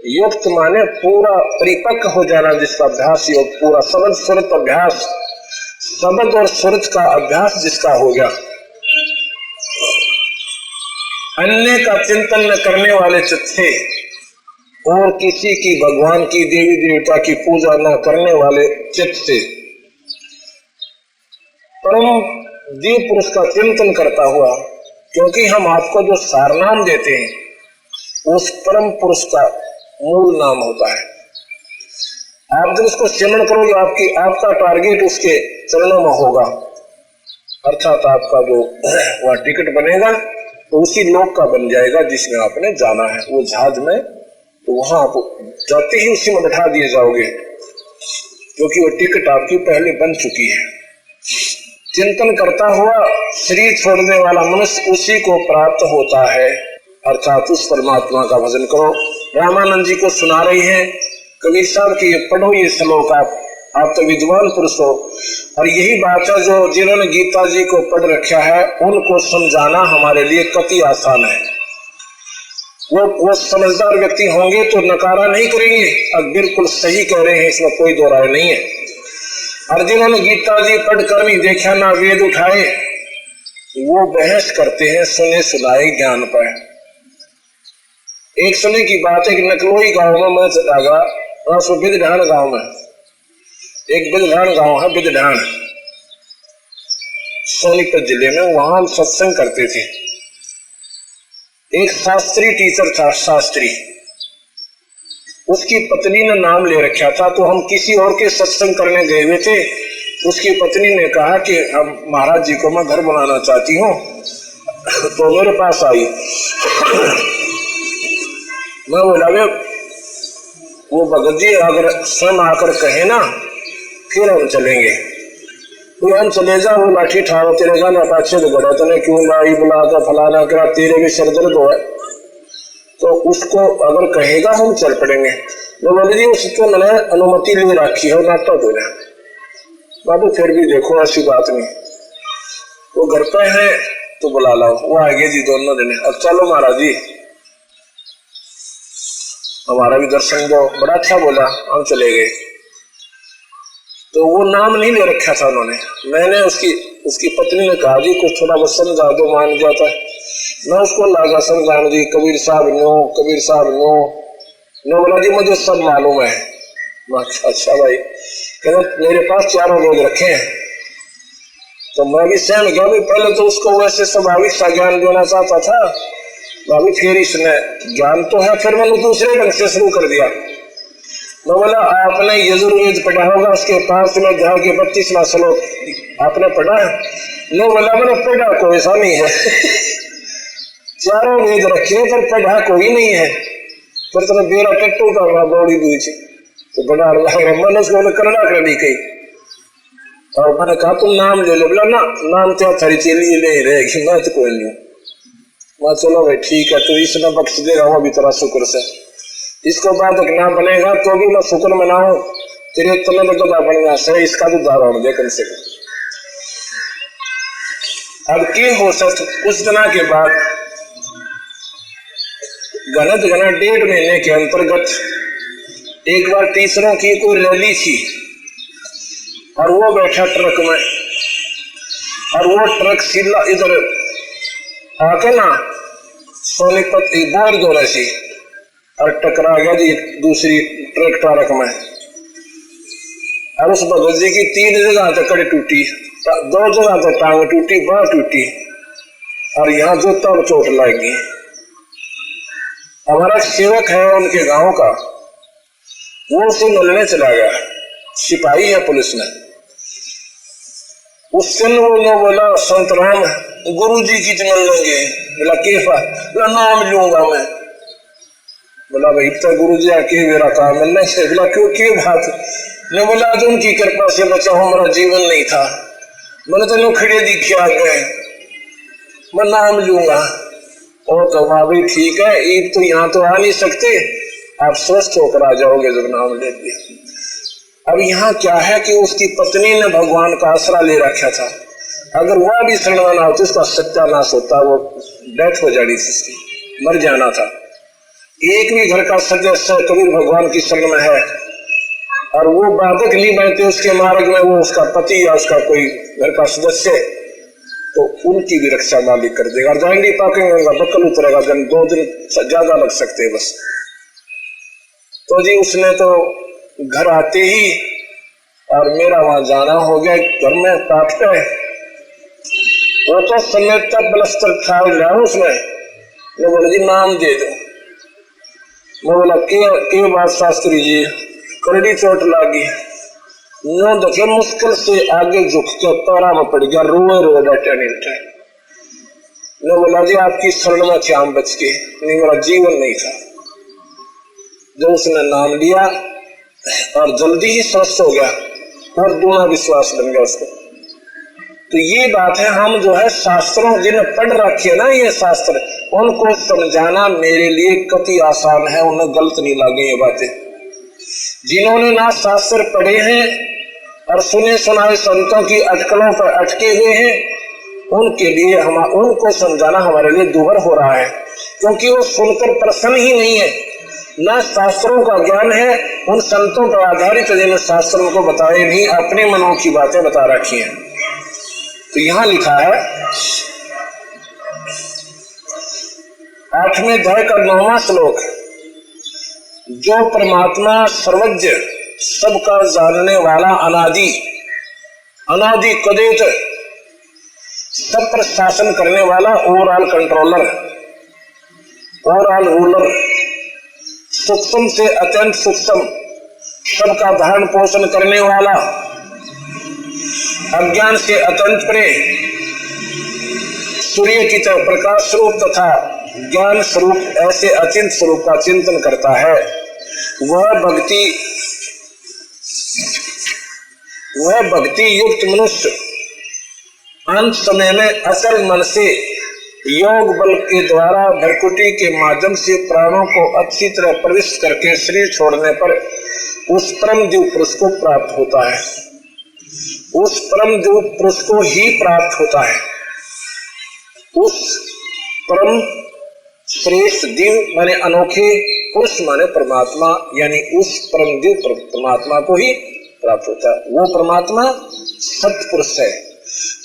युक्त माने पूरा परिपक्व हो जाना, जिसका अभ्यास योग पूरा शब्द सुरत अभ्यास, शब्द और सुरत का अभ्यास जिसका हो गया, अन्य का चिंतन न करने वाले चित्ते और किसी की भगवान की देवी देवता की पूजा न करने वाले चित्त से परम दिव्य पुरुष का चिंतन करता हुआ, क्योंकि हम आपको जो सारनाम देते हैं उस परम पुरुष का मूल नाम होता है। आप जब उसको सिमरण करोगे आपका टारगेट उसके चरणों में होगा, अर्थात आपका जो वह टिकट बनेगा तो उसी लोक का बन जाएगा जिसमें आपने जाना है। वो जहाज में तो वहां आप जाते ही उसी में बैठा दिए जाओगे, क्योंकि वो टिकट आपकी पहले बन चुकी है। चिंतन करता हुआ शरीर छोड़ने वाला मनुष्य उसी को प्राप्त होता है, अर्थात उस परमात्मा का भजन करो। रामानंद जी को सुना रही है कबीर साहब की, पढ़ो ये श्लोक, आप तो विद्वान पुरुष हो। और यही बात है जो जिन्होंने गीता जी को पढ़ रखा है उनको समझाना हमारे लिए कति आसान है। वो समझदार व्यक्ति होंगे तो नकारा नहीं करेंगे, अब बिल्कुल सही कह रहे हैं, इसमें कोई दो राय नहीं है। और जिन्होंने गीता जी पढ़कर नहीं देखा ना वेद उठाए, वो बहस करते हैं सुने सुनाए ज्ञान पर। एक समय की बात है कि नकलोई गांव में मैं चला गया, बिदढाण गांव में, एक बिदढाण गांव है, बिदढाण सोनीपत जिले में, वहां हम सत्संग करते थे। एक शास्त्री टीचर था, शास्त्री, उसकी पत्नी ने नाम ले रखा था, तो हम किसी और के सत्संग करने गए हुए थे। उसकी पत्नी ने कहा कि हम महाराज जी को मैं घर बनाना चाहती हूँ, तो मेरे पास आई। मैं बोला वो भगत जी अगर स्वयं आकर कहे ना फिर हम चलेंगे, तो हम चले जा, वो लाठी ठाड़ो तेरे गाना पाछे तो गड़ा तने क्यों लाई बुला कर फलाना करा, तेरे भी सर दर्द हो है, तो उसको अगर कहेगा हम चल पड़ेंगे। तो बोले जी उसको मैंने अनुमति ले रखी है, नाटक हो रहा बाबू, फिर भी देखो ऐसी बात नहीं, वो घर पे है तो बुला लाओ। वो आगे जी दोनों जने, अब चलो महाराज जी हमारा भी दर्शन दो, बड़ा अच्छा बोला, हम चले गए। तो वो नाम नहीं ले रखा था उन्होंने, मैंने उसकी पत्नी ने कहा जी कुछ थोड़ा बहुत समझा दो, मान जाता है। मैं उसको लागा समझाने दी, कबीर साहब नो। मैं बोला जी मुझे सब मालूम है। अच्छा भाई, कहते मेरे पास चारों लोग रखे हैं। तो मैं भी सहम गया भी, पहले तो उसको वैसे स्वाभाविक सा ज्ञान देना चाहता था भाभी, फिर इसने ज्ञान तो है, फिर मैंने दूसरे ढंग से शुरू कर दिया। मैं बोला आपने यजुर्वेद पढ़ा होगा, उसके 5वें अध्याय के 32वां श्लोक आपने पढ़ा है? नो बोला मैंने पढ़ा कोई ऐसा नहीं है। चारों वेद रखे पर पढ़ा कोई नहीं है। फिर तो मेरा टट्टू का हुआ बौड़ी बीच तो बड़ा मन उसको कन्नड़ा कर दी कही। और मैंने कहा तुम नाम ले लो। बोला ना नाम तो थारी चेली नहीं रहेगी। मैं तो कोई नहीं। मैं चलो भाई ठीक है, तो इसने बख्श देगा वो भी तेरा शुक्र से। इसको बाद ना बनेगा तो भी मैं शुक्र मनाऊं, तेरे तले में तो बनना से इसका तो उदाहरण दे कम से कम। अब की हो सकता कुछ दिना के बाद गलत 1.5 महीने के अंतर्गत एक बार टीचरों की कोई रैली थी और वो बैठा ट्रक में, और वो ट्रक सीधा इधर आके ना सोनीपत बोर दो रही और टकरा गया जी दूसरी ट्रक टारक में। और उस भगत जी की 3 जगह तक कड़ी टूटी, 2 जगह तक टांग टूटी, बाह टूटी और यहाँ जूता में चोट लगी। हमारा सेवक है उनके गांव का, वो उसे मिलने चला गया, सिपाही है पुलिस में। उस दिन वो बोला संत राम गुरु जी की मिल लेंगे। बोला केफा? बोला नाम लूंगा मैं। बोला भाई तो गुरु जी आके मेरा काम मिलने से। बोला क्यों की बात? ने बोला आज उनकी कृपा से बचा हमारा जीवन नहीं था, मैंने तो लो खड़े दिखे आ गए, मैं नाम लूंगा। और तो भाई ठीक है, ईद तो यहाँ तो आ नहीं सकते, आप स्वस्थ होकर आ जाओगे जब नाम ले लिया। अब यहाँ क्या है कि उसकी पत्नी ने भगवान का आसरा ले रखा था, अगर वह भी शरणवाना होती उसका सत्यानाश होता, वो डेथ हो जानी थी, उसकी मर जाना था। एक भी घर का सदस्य कबीर भगवान की शरण में है और वो बाधक नहीं बनते उसके मार्ग में, वो उसका पति या उसका कोई घर का सदस्य, तो उनकी भी रक्षा मालिक कर देगा। जाएंगे पाकेंगे, बकल उतरेगा, 2 दिन ज्यादा लग सकते हैं बस। तो जी उसने तो घर आते ही और मेरा वहां जाना हो गया, घर में पाठ पे वो तो समय तक बलस्तर खा लिया उसमें। मैं बोला जी नाम दे दो। मैं बोला के बात शास्त्री जी? करड़ी चोट लगी, नो देखे मुश्किल से आगे झुक के पैरा में पड़ गया, रोए बैठे नहीं उठे। मैं बोला जी आपकी शरण में श्याम बच के, नहीं मेरा जीवन नहीं था। जब उसने नाम लिया और जल्दी ही स्वस्थ हो गया और दूना विश्वास बन गया उसको। तो ये बात है, हम जो है शास्त्रों जिन्हें पढ़ रखे ना ये शास्त्र, उनको समझाना मेरे लिए कति आसान है, उन्हें गलत नहीं लगे ये बातें। जिन्होंने ना शास्त्र पढ़े हैं और सुने सुनाए संतों की अटकलों पर अटके हुए हैं, उनके लिए हम उनको समझाना हमारे लिए दुभर हो रहा है, क्योंकि वो सुनकर प्रसन्न ही नहीं है, ना शास्त्रों का ज्ञान है। उन संतों पर आधारित जिन्होंने शास्त्रों को बताए नहीं, अपने मनों की बातें बता रखी हैं। तो यहां लिखा है 8वें अध्याय का 9वां श्लोक, जो परमात्मा सर्वज्ञ सबका जानने वाला अनादि अनादि कदेत सब पर शासन करने वाला, ओवरऑल कंट्रोलर, ओवरऑल रूलर, सूक्ष्म से अत्यंत सूक्ष्म सबका धारण पोषण करने वाला, अज्ञान से अत्यंत परे, सूर्य की तरह प्रकाश स्वरूप तथा ज्ञान स्वरूप ऐसे अचिंत स्वरूप का चिंतन करता है, वह भक्ति युक्त मनुष्य अंत समय में अचल मन से योग बल के द्वारा भरकुटी के माध्यम से प्राणों को अच्छी तरह प्रविष्ट करके शरीर छोड़ने पर उस परम दिव्य पुरुष को प्राप्त होता है। उस परम दिव्य पुरुष को ही प्राप्त होता है। उस परम श्रेष्ठ दिव्य माने अनोखे पुरुष माने परमात्मा, यानी उस परम दिव्य परमात्मा को ही प्राप्त होता है। वो परमात्मा सत्य पुरुष है,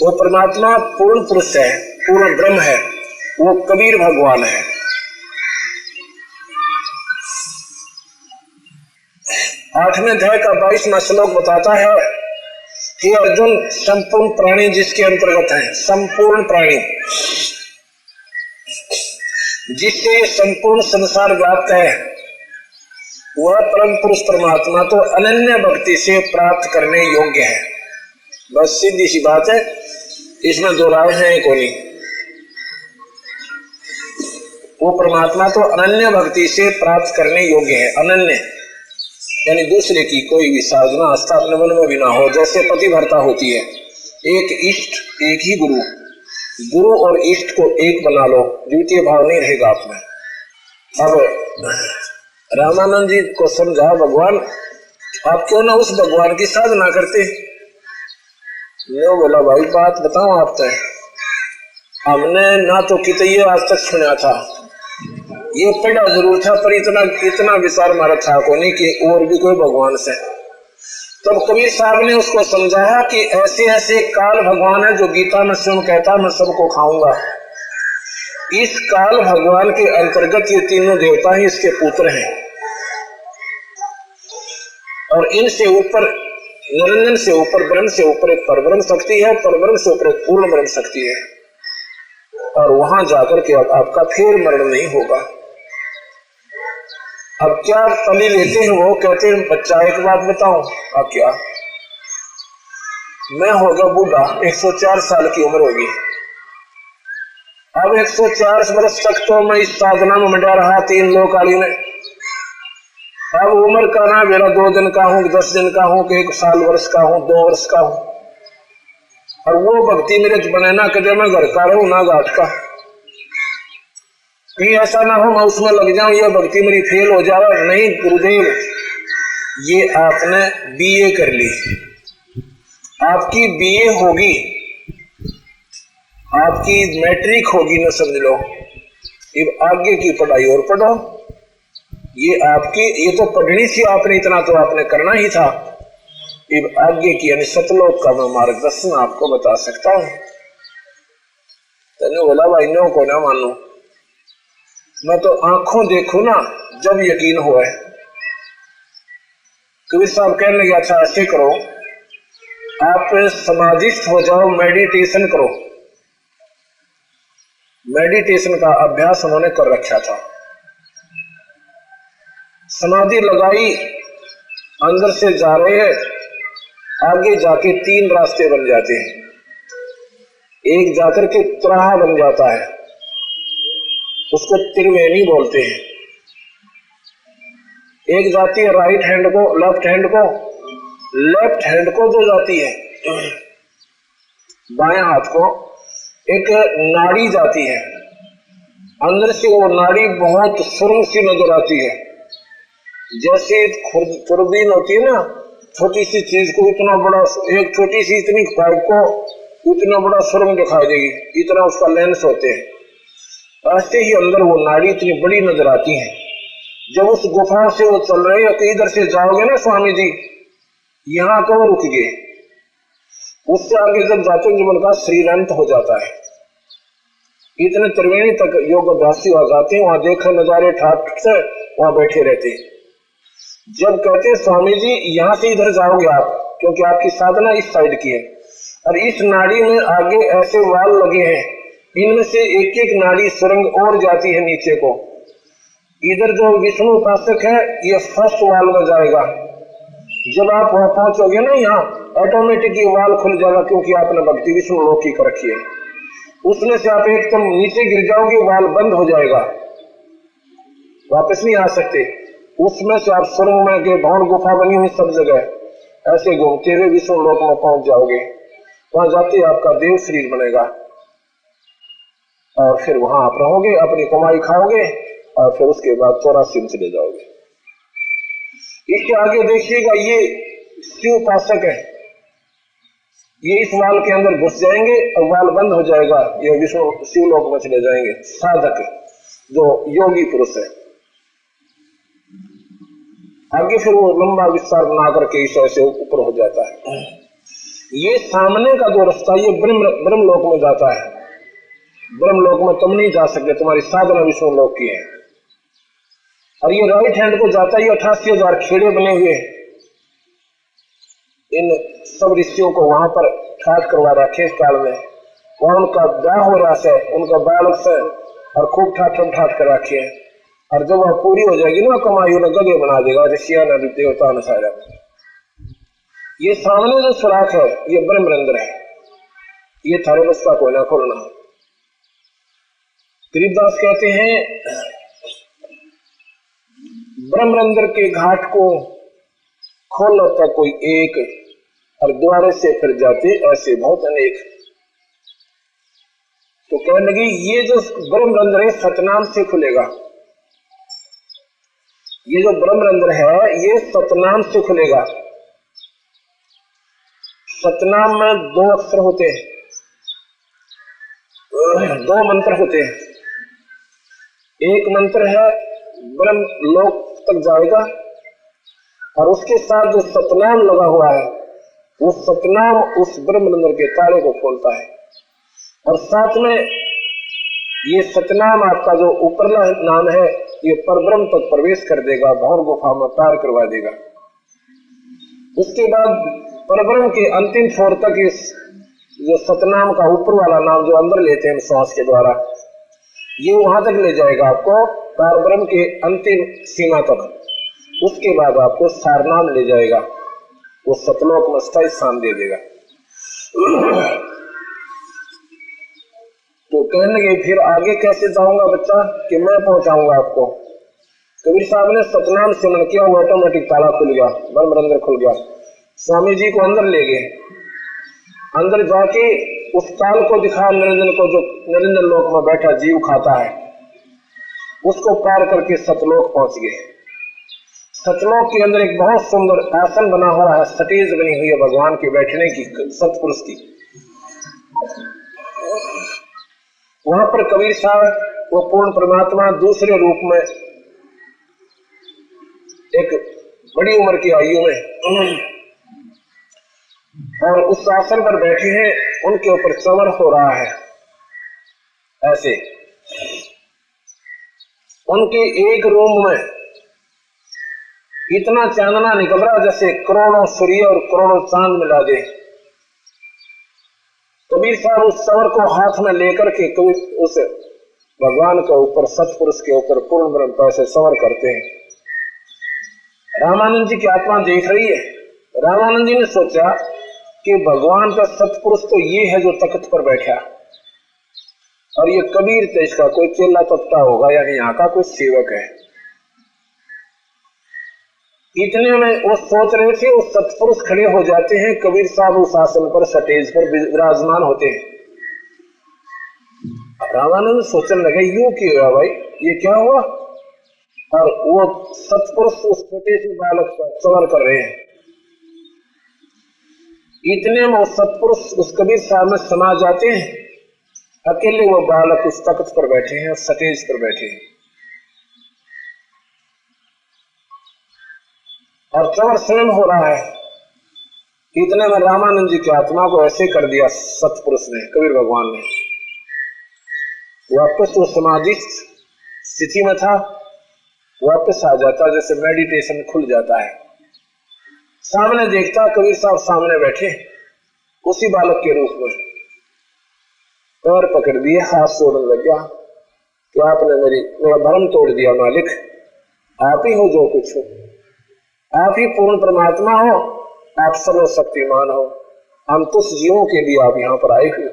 वो परमात्मा पूर्ण पुरुष है, पूर्ण ब्रह्म है, वो कबीर भगवान है। 8वें अध्याय का 22वां श्लोक बताता है कि अर्जुन, संपूर्ण प्राणी जिसके अंतर्गत है, संपूर्ण प्राणी जिससे संपूर्ण संसार व्याप्त है, वह परम पुरुष परमात्मा तो अनन्य भक्ति से प्राप्त करने योग्य है। बस सीधी सी बात है, इसमें दो राय है कोई। वो परमात्मा तो अनन्य भक्ति से प्राप्त करने योग्य है। अनन्य यानी दूसरे की कोई भी साधना आस्था अपने मन में भी ना हो, जैसे पतिव्रता होती है। एक इष्ट, एक ही गुरु, गुरु और इष्ट को एक बना लो, द्वितीय भाव नहीं रहेगा आप में। अब रामानंद जी को समझा भगवान, आप क्यों ना उस भगवान की साधना करते। मैं बोला भाई बात बताओ आप तय, हमने ना तो कितने आज तक सुना था, ये पढ़ा जरूर था, पर इतना विचार मारा था को नहीं कि और भी कोई भगवान से। तब कबीर साहब ने उसको समझाया कि ऐसे ऐसे काल भगवान है जो गीता में स्वयं कहता मैं सबको खाऊंगा। इस काल भगवान के अंतर्गत ये तीनों देवता ही इसके पुत्र हैं, और इनसे ऊपर निरंजन से ऊपर ब्रह्म से ऊपर एक परब्रह्म शक्ति है, परब्रह्म से ऊपर एक पूर्ण ब्रह्म शक्ति है, और वहां जाकर के अब आपका फिर मरण नहीं होगा। अब क्या तली लेते हैं वो, कहते हैं बच्चा एक बात बताऊं, अब क्या मैं होगा बूढ़ा, 104 साल की उम्र होगी। अब 104 वर्ष तक तो मैं इस साधना में मंडा रहा 3 लोकाली में। अब उम्र का ना मेरा 2 दिन का हूं, 10 दिन का हूं, 1 साल वर्ष का हूं, 2 वर्ष का हूं, और वो भक्ति मेरे बने ना कदे मैं घर का रहूं ना घाट का। कहीं ऐसा ना हो मैं उसमें लग जाऊं, ये भक्ति मेरी फेल हो जाए। नहीं गुरुदेव, ये आपने बीए कर ली, आपकी बीए होगी, आपकी मैट्रिक होगी ना, समझ लो। अब आगे की पढ़ाई और पढ़ो, ये आपकी, ये तो पढ़नी थी आपने, इतना तो आपने करना ही था। अब आगे की यानी सतलोक का मैं मार्गदर्शन आपको बता सकता हूं। तेने बोला भाई नो को ना मानो, मैं तो आंखों देखू ना जब यकीन हो। कबीर साहब कहने लगे अच्छा ऐसे करो, आप समाधिस्थ हो जाओ, मेडिटेशन करो। मेडिटेशन का अभ्यास उन्होंने कर रखा था। समाधि लगाई, अंदर से जा रहे हैं, आगे जाके 3 रास्ते बन जाते हैं। एक जाकर के त्राहा बन जाता है, उसको त्रिवेणी बोलते हैं। एक जाती है राइट हैंड को, लेफ्ट हैंड को, लेफ्ट हैंड को जो जाती है बाएं हाथ को, एक नाड़ी जाती है। अंदर से वो नाड़ी बहुत सुरंग सी नजर आती है, जैसे दूरबीन होती है ना, छोटी सी चीज को इतना बड़ा, एक छोटी सी इतनी पाइप को इतना बड़ा सुरंग दिखाई देगी, इतना उसका लेंस होते हैं। ऐसे ही अंदर वो नाड़ी इतनी बड़ी नजर आती है। जब उस गुफा से वो चल रहे हैं कि इधर से जाओगे ना स्वामी जी, यहाँ कब रुक गए, उससे आगे जब जाते हैं जीवन का श्रीरंत हो जाता है। इतने त्रिवेणी तक योग अभ्यासी हो जाते हैं, वहां देखे नजारे ठाट से वहां बैठे रहते हैं। जब कहते हैं स्वामी जी यहाँ से इधर जाओगे आप, क्योंकि आपकी साधना इस साइड की है, और इस नाड़ी में आगे ऐसे वाल लगे हैं, इनमें से एक एक नाड़ी सुरंग और जाती है नीचे को। इधर जो विष्णु उपासक है ये फर्स्ट वाल में जाएगा। जब आप वहां पहुंचोगे ना, यहाँ ऑटोमेटिक ये वाल खुल जाएगा, क्योंकि आपने भक्ति विष्णु लोक की कर रखी है। उसमें से आप एकदम नीचे गिर जाओगे, वाल बंद हो जाएगा, वापस नहीं आ सकते। उसमें से आप सुरंग में के भवन गुफा बनी हुई सब जगह ऐसे घूमते हुए विष्णु लोक में पहुंच जाओगे। वहां जाते आपका देव शरीर बनेगा, और फिर वहां आप रहोगे, अपनी कमाई खाओगे, और फिर उसके बाद 84 में चले जाओगे। इसके आगे देखिएगा, ये शिव उपासक है, ये इस वाल के अंदर घुस जाएंगे और वाल बंद हो जाएगा, ये विष्णु शिवलोक में चले जाएंगे। साधक जो योगी पुरुष है, आगे फिर वो लंबा विस्तार बना करके इस ऐसे ऊपर हो जाता है। ये सामने का जो रास्ता ये ब्रह्म लोक में जाता है। ब्रह्मलोक में तुम नहीं जा सकते, तुम्हारी साधना विष्णु लोक की है। और ये राइट हैंड को जाता है 88,000 खेड़े बने हुए, इन सब ऋषियों को वहां पर ठाट करवा रखे इस काल में। वहां उनका ब्याह हो रहा है, उनका बालक से, और खूब ठाट कर रखे हैं। और जब वह पूरी हो जाएगी ना कमाई, उन्हें गधे बना देगा ऋषिया न देवता न सारा। ये सामने जो सुराख है ये ब्रह्मरंध्र है, ये थारे बस का कोई ना खोलना। गरीबदास कहते हैं ब्रह्मरंध्र के घाट को खोल लेता कोई एक, और द्वारे से फिर जाते ऐसे बहुत अनेक। तो कहने लगी ये जो ब्रह्मरंध्र है सतनाम से खुलेगा। ये जो ब्रह्मरंध्र है ये सतनाम से खुलेगा। सतनाम में 2 अक्षर होते हैं, 2 मंत्र होते हैं। एक मंत्र है ब्रह्म लोक तक जाएगा, और उसके साथ जो सतनाम लगा हुआ है वो सतनाम उस ब्रह्मरंध्र के ताले को खोलता है। और साथ में ये सतनाम आपका जो ऊपरला नाम है ये परब्रह्म तक प्रवेश कर देगा, भौर गुफा में पार करवा देगा। उसके बाद परब्रह्म के अंतिम छोर तक इस जो सतनाम का ऊपर वाला नाम जो अंदर लेते हैं श्वास के द्वारा, ये वहां तक ले जाएगा आपको परब्रह्म के अंतिम सीमा तक। उसके बाद आपको सारनाम ले जाएगा, वो सतलोक में स्थायी स्थान दे देगा। तो कहने लगे फिर आगे कैसे जाऊंगा बच्चा कि मैं पहुंचाऊंगा आपको। कबीर साहब ने सतनाम सिमरण किया, वो ऑटोमेटिक ताला खुल गया, ब्रह्मरंध्र खुल गया। स्वामी जी को अंदर ले गए, अंदर जाके उस ताल को दिखाया निरंजन को, जो निरंजन लोक में बैठा जीव खाता है, उसको पार करके सतलोक पहुंच गए। सतलोक के अंदर एक बहुत सुंदर आसन बना हुआ है, स्टेज बनी हुई है भगवान के बैठने की, सतपुरुष की। वहां पर कबीर साहब वो पूर्ण परमात्मा दूसरे रूप में एक बड़ी उम्र की आयु में और उस आसन पर बैठे हैं, उनके ऊपर चमन हो रहा है। ऐसे उनके एक रूम में इतना चांदना निकल रहा जैसे करोड़ों सूर्य और करोड़ों चांद मिला दे। कबीर साहब उस चमर को हाथ में लेकर के कबीर उस भगवान के ऊपर, सतपुरुष के ऊपर पूर्ण ब्रह्मता से समर करते हैं। रामानंद जी की आत्मा देख रही है। रामानंद जी ने सोचा कि भगवान का सतपुरुष तो ये है जो तख्त पर बैठा, और ये कबीर तेज का कोई चेला पत्ता होगा, यानी यहाँ का कोई सेवक है। इतने में वो सोच रहे थे, वो सतपुरुष खड़े हो जाते हैं। कबीर साहब उस आसन पर स्टेज पर विराजमान होते हैं। रामानंद सोचने लगे यूं क्यों हुआ भाई, ये क्या हुआ? और वो सतपुरुष उस छोटे से बालक पर सवार कर रहे हैं। इतने में वो सतपुरुष उस कबीर साहब में समा जाते हैं। अकेले वो बालक उस तख्त पर बैठे हैं, स्टेज पर बैठे हैं, और चवर स्वयं हो रहा है। इतने में रामानंद जी की आत्मा को ऐसे कर दिया सतपुरुष ने, कबीर भगवान ने। वापस वो समाधि स्थिति में था, वापस आ जाता, जैसे मेडिटेशन खुल जाता है। सामने देखता, कबीर साहब सामने बैठे उसी बालक के रूप में, पैर पकड़ दिए, हाथ जोड़ने लग गया कि आपने मेरा भ्रम तोड़ दिया मालिक, आप ही हो जो कुछ हो, आप ही पूर्ण परमात्मा हो, आप सर्वशक्तिमान हो, हम तुस जीवों के लिए आप यहाँ पर आए हुए।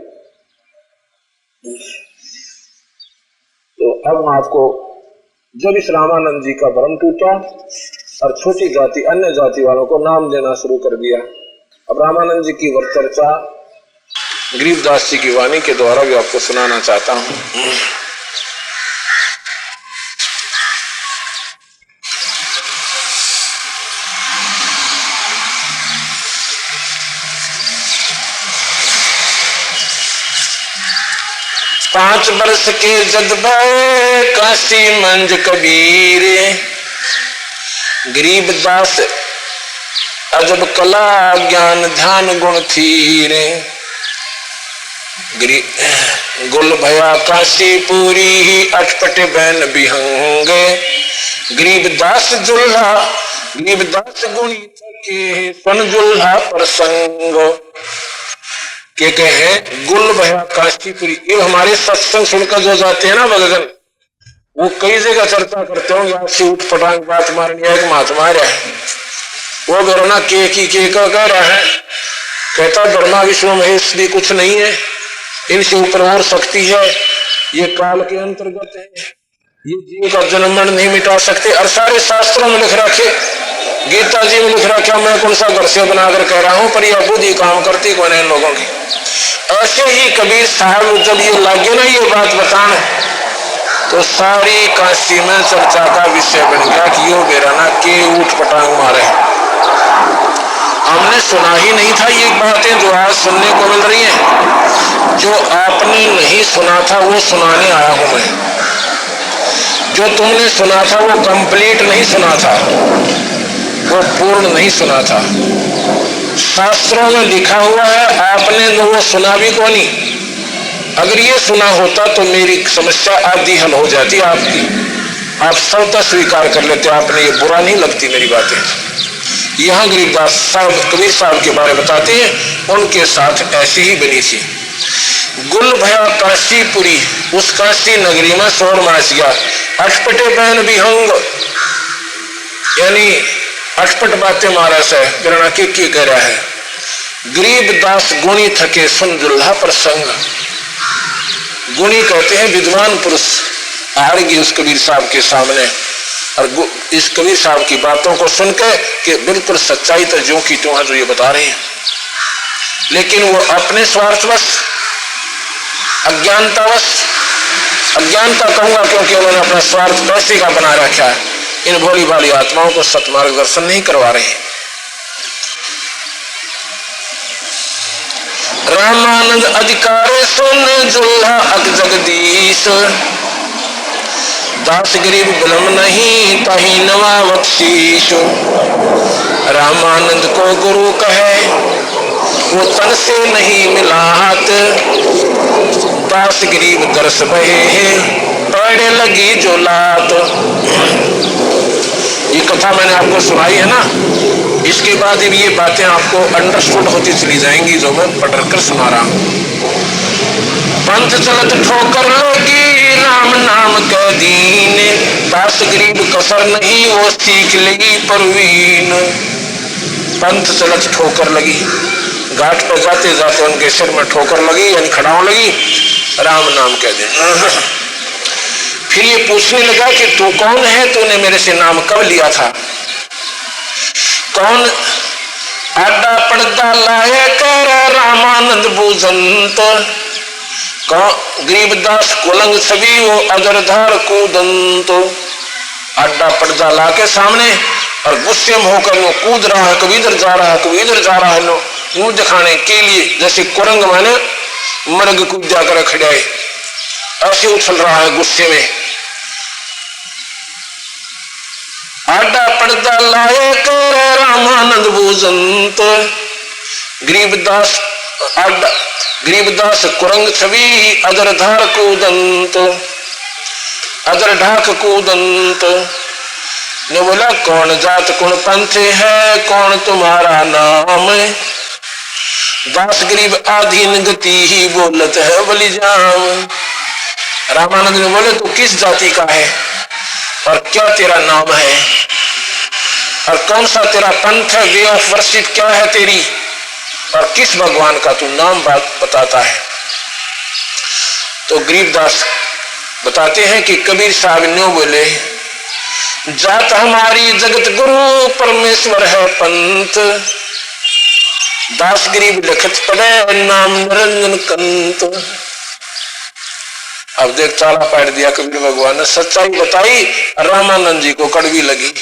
तो अब आपको जब इस रामानंद जी का भ्रम टूटा और छोटी जाति अन्य जाति वालों को नाम देना शुरू कर दिया। अब रामानंद जी की वर चर्चा गरीबदास जी की वाणी के द्वारा भी आपको सुनाना चाहता हूं। पांच वर्ष के जदबे काशी मंज कबीर, गरीबदास अजब कला ज्ञान ध्यान गुण थीरे। गुल भया काशीपुरी ही अटपट बैन बिहंगे, गरीबदास जुल्हा गरीबदास गुणी थके सन जुल्हा प्रसंग। के कहे गुल भया काशीपुरी, ये हमारे सत्संग सुनकर जो जाते हैं ना भगवान, वो कई जगह चर्चा करते होंगे, आपसे उठ पटांग बात मारनी है, महात्मा रहा है वो गरना के का कह रहा है, कहता ब्रह्मा विष्णु महेश भी कुछ नहीं है, इनसे ऊपर और शक्ति है, ये काल के अंतर्गत है, ये जीव का जन्म मरण नहीं मिटा सकते। और सारे शास्त्रों में लिख रखे, गीता जी में लिख रखा, मैं कौन सा घर से बनाकर कह रहा हूं, पर यह बुद्धि काम करती कौन है लोगों की। ऐसे ही कबीर साहब जब ये लगे ना ये बात बताने, तो सारी काशी में चर्चा का विषय बन गया कि यो बेराना के उठ पटांग मारे। हमने सुना ही नहीं था ये बातें जो आज सुनने को मिल रही हैं। जो आपने नहीं सुना था वो सुनाने आया हूं मैं। जो तुमने सुना था वो कंप्लीट नहीं सुना था, वो पूर्ण नहीं सुना था। शास्त्रों में लिखा हुआ है, आपने वो सुना भी कौन नहीं। अगर ये सुना होता तो मेरी समस्या आधी हल हो जाती आपकी, आप स्वतः स्वीकार कर लेते, आपने ये बुरा नहीं लगती मेरी बातें। यहाँ गरीबदास साहब कबीर साहब के बारे बताते हैं, उनके साथ ऐसी ही बनी थी। गुल भया काशीपुरी, उस काशी नगरी में शोर मच गया। अटपटे बहन विहंग, यानी अटपट बातें मारा से प्रेरणा के कह रहा है। गरीबदास गुणी थके सुन दुल्हा प्रसंग। गुणी कहते हैं विद्वान पुरुष हार गए उस कबीर साहब के सामने, और इस कबीर साहब की बातों को सुनकर कि बिल्कुल सच्चाई तो जो की तो जो ये बता रहे हैं, लेकिन वो अपने स्वार्थवश अज्ञानतावश, अज्ञानता कहूंगा क्योंकि उन्होंने अपना स्वार्थ पैसे का बना रखा है, इन भोली भाली आत्माओं को सत्मार्गदर्शन नहीं करवा रहे हैं। रामानंद अधिकार सुन जुल्हा अक जगदीश, दास गरीब बिलम नहीं ताही नवा बख्शीश। रामानंद को गुरु कहे वो तन से नहीं मिला हाथ, दास गरीब दरस बहे पड़े लगी जो लात। ये कथा मैंने आपको सुनाई है ना, इसके बाद ये बातें आपको अंडरस्टूड होती चली जाएंगी जो मैं पढ़ कर सुना रहा हूं। पंथ चलत ठोकर लगी राम नाम का दीन, दास गरीब कसर नहीं वो सीख लेगी परवीन। पंथ चलत ठोकर लगी, घाट पर जाते जाते उनके सिर में ठोकर लगी, यानी खड़ाव लगी, राम नाम कह दे। फिर ये पूछने लगा कि तू कौन है, तूने मेरे से नाम कब लिया था, कौन आडा पड़दा लाए कर रामानंद भूजंत। गरीबदास कुलंग छवि वो अगरधार कूदंत। आडा पर्दा ला के सामने और गुस्से में होकर वो कूद रहा है, कभी इधर जा रहा है कभी इधर जा रहा है, लो मुंह दिखाने के लिए, जैसे कुरंग माने मर्ग कूद जाकर खड़े ऐसे उछल रहा है गुस्से में। आडा पर्दा लाए कर रामानंद भूजंत। गरीबदास कुरंग छवि अदरधार कूदंत, अदर ढाक कूदंत। ने बोला कौन जात कौन पंथ है, कौन तुम्हारा नाम। दास गरीब आधीन गति ही बोलत है बलिजाम। रामानंद ने बोले तू किस जाति का है और क्या तेरा नाम है और कौन सा तेरा पंथ है, वे ऑफ वर्शिप क्या है तेरी, और किस भगवान का तू नाम बात बताता है। तो गरीबदास बताते हैं कि कबीर साहब न्यू बोले, जात हमारी जगत गुरु परमेश्वर है पंथ। दास गरीब लिखत पड़े नाम निरंजन कंत। अब देख ताला पाट दिया कबीर भगवान ने, सच्चाई बताई, रामानंद जी को कड़वी लगी।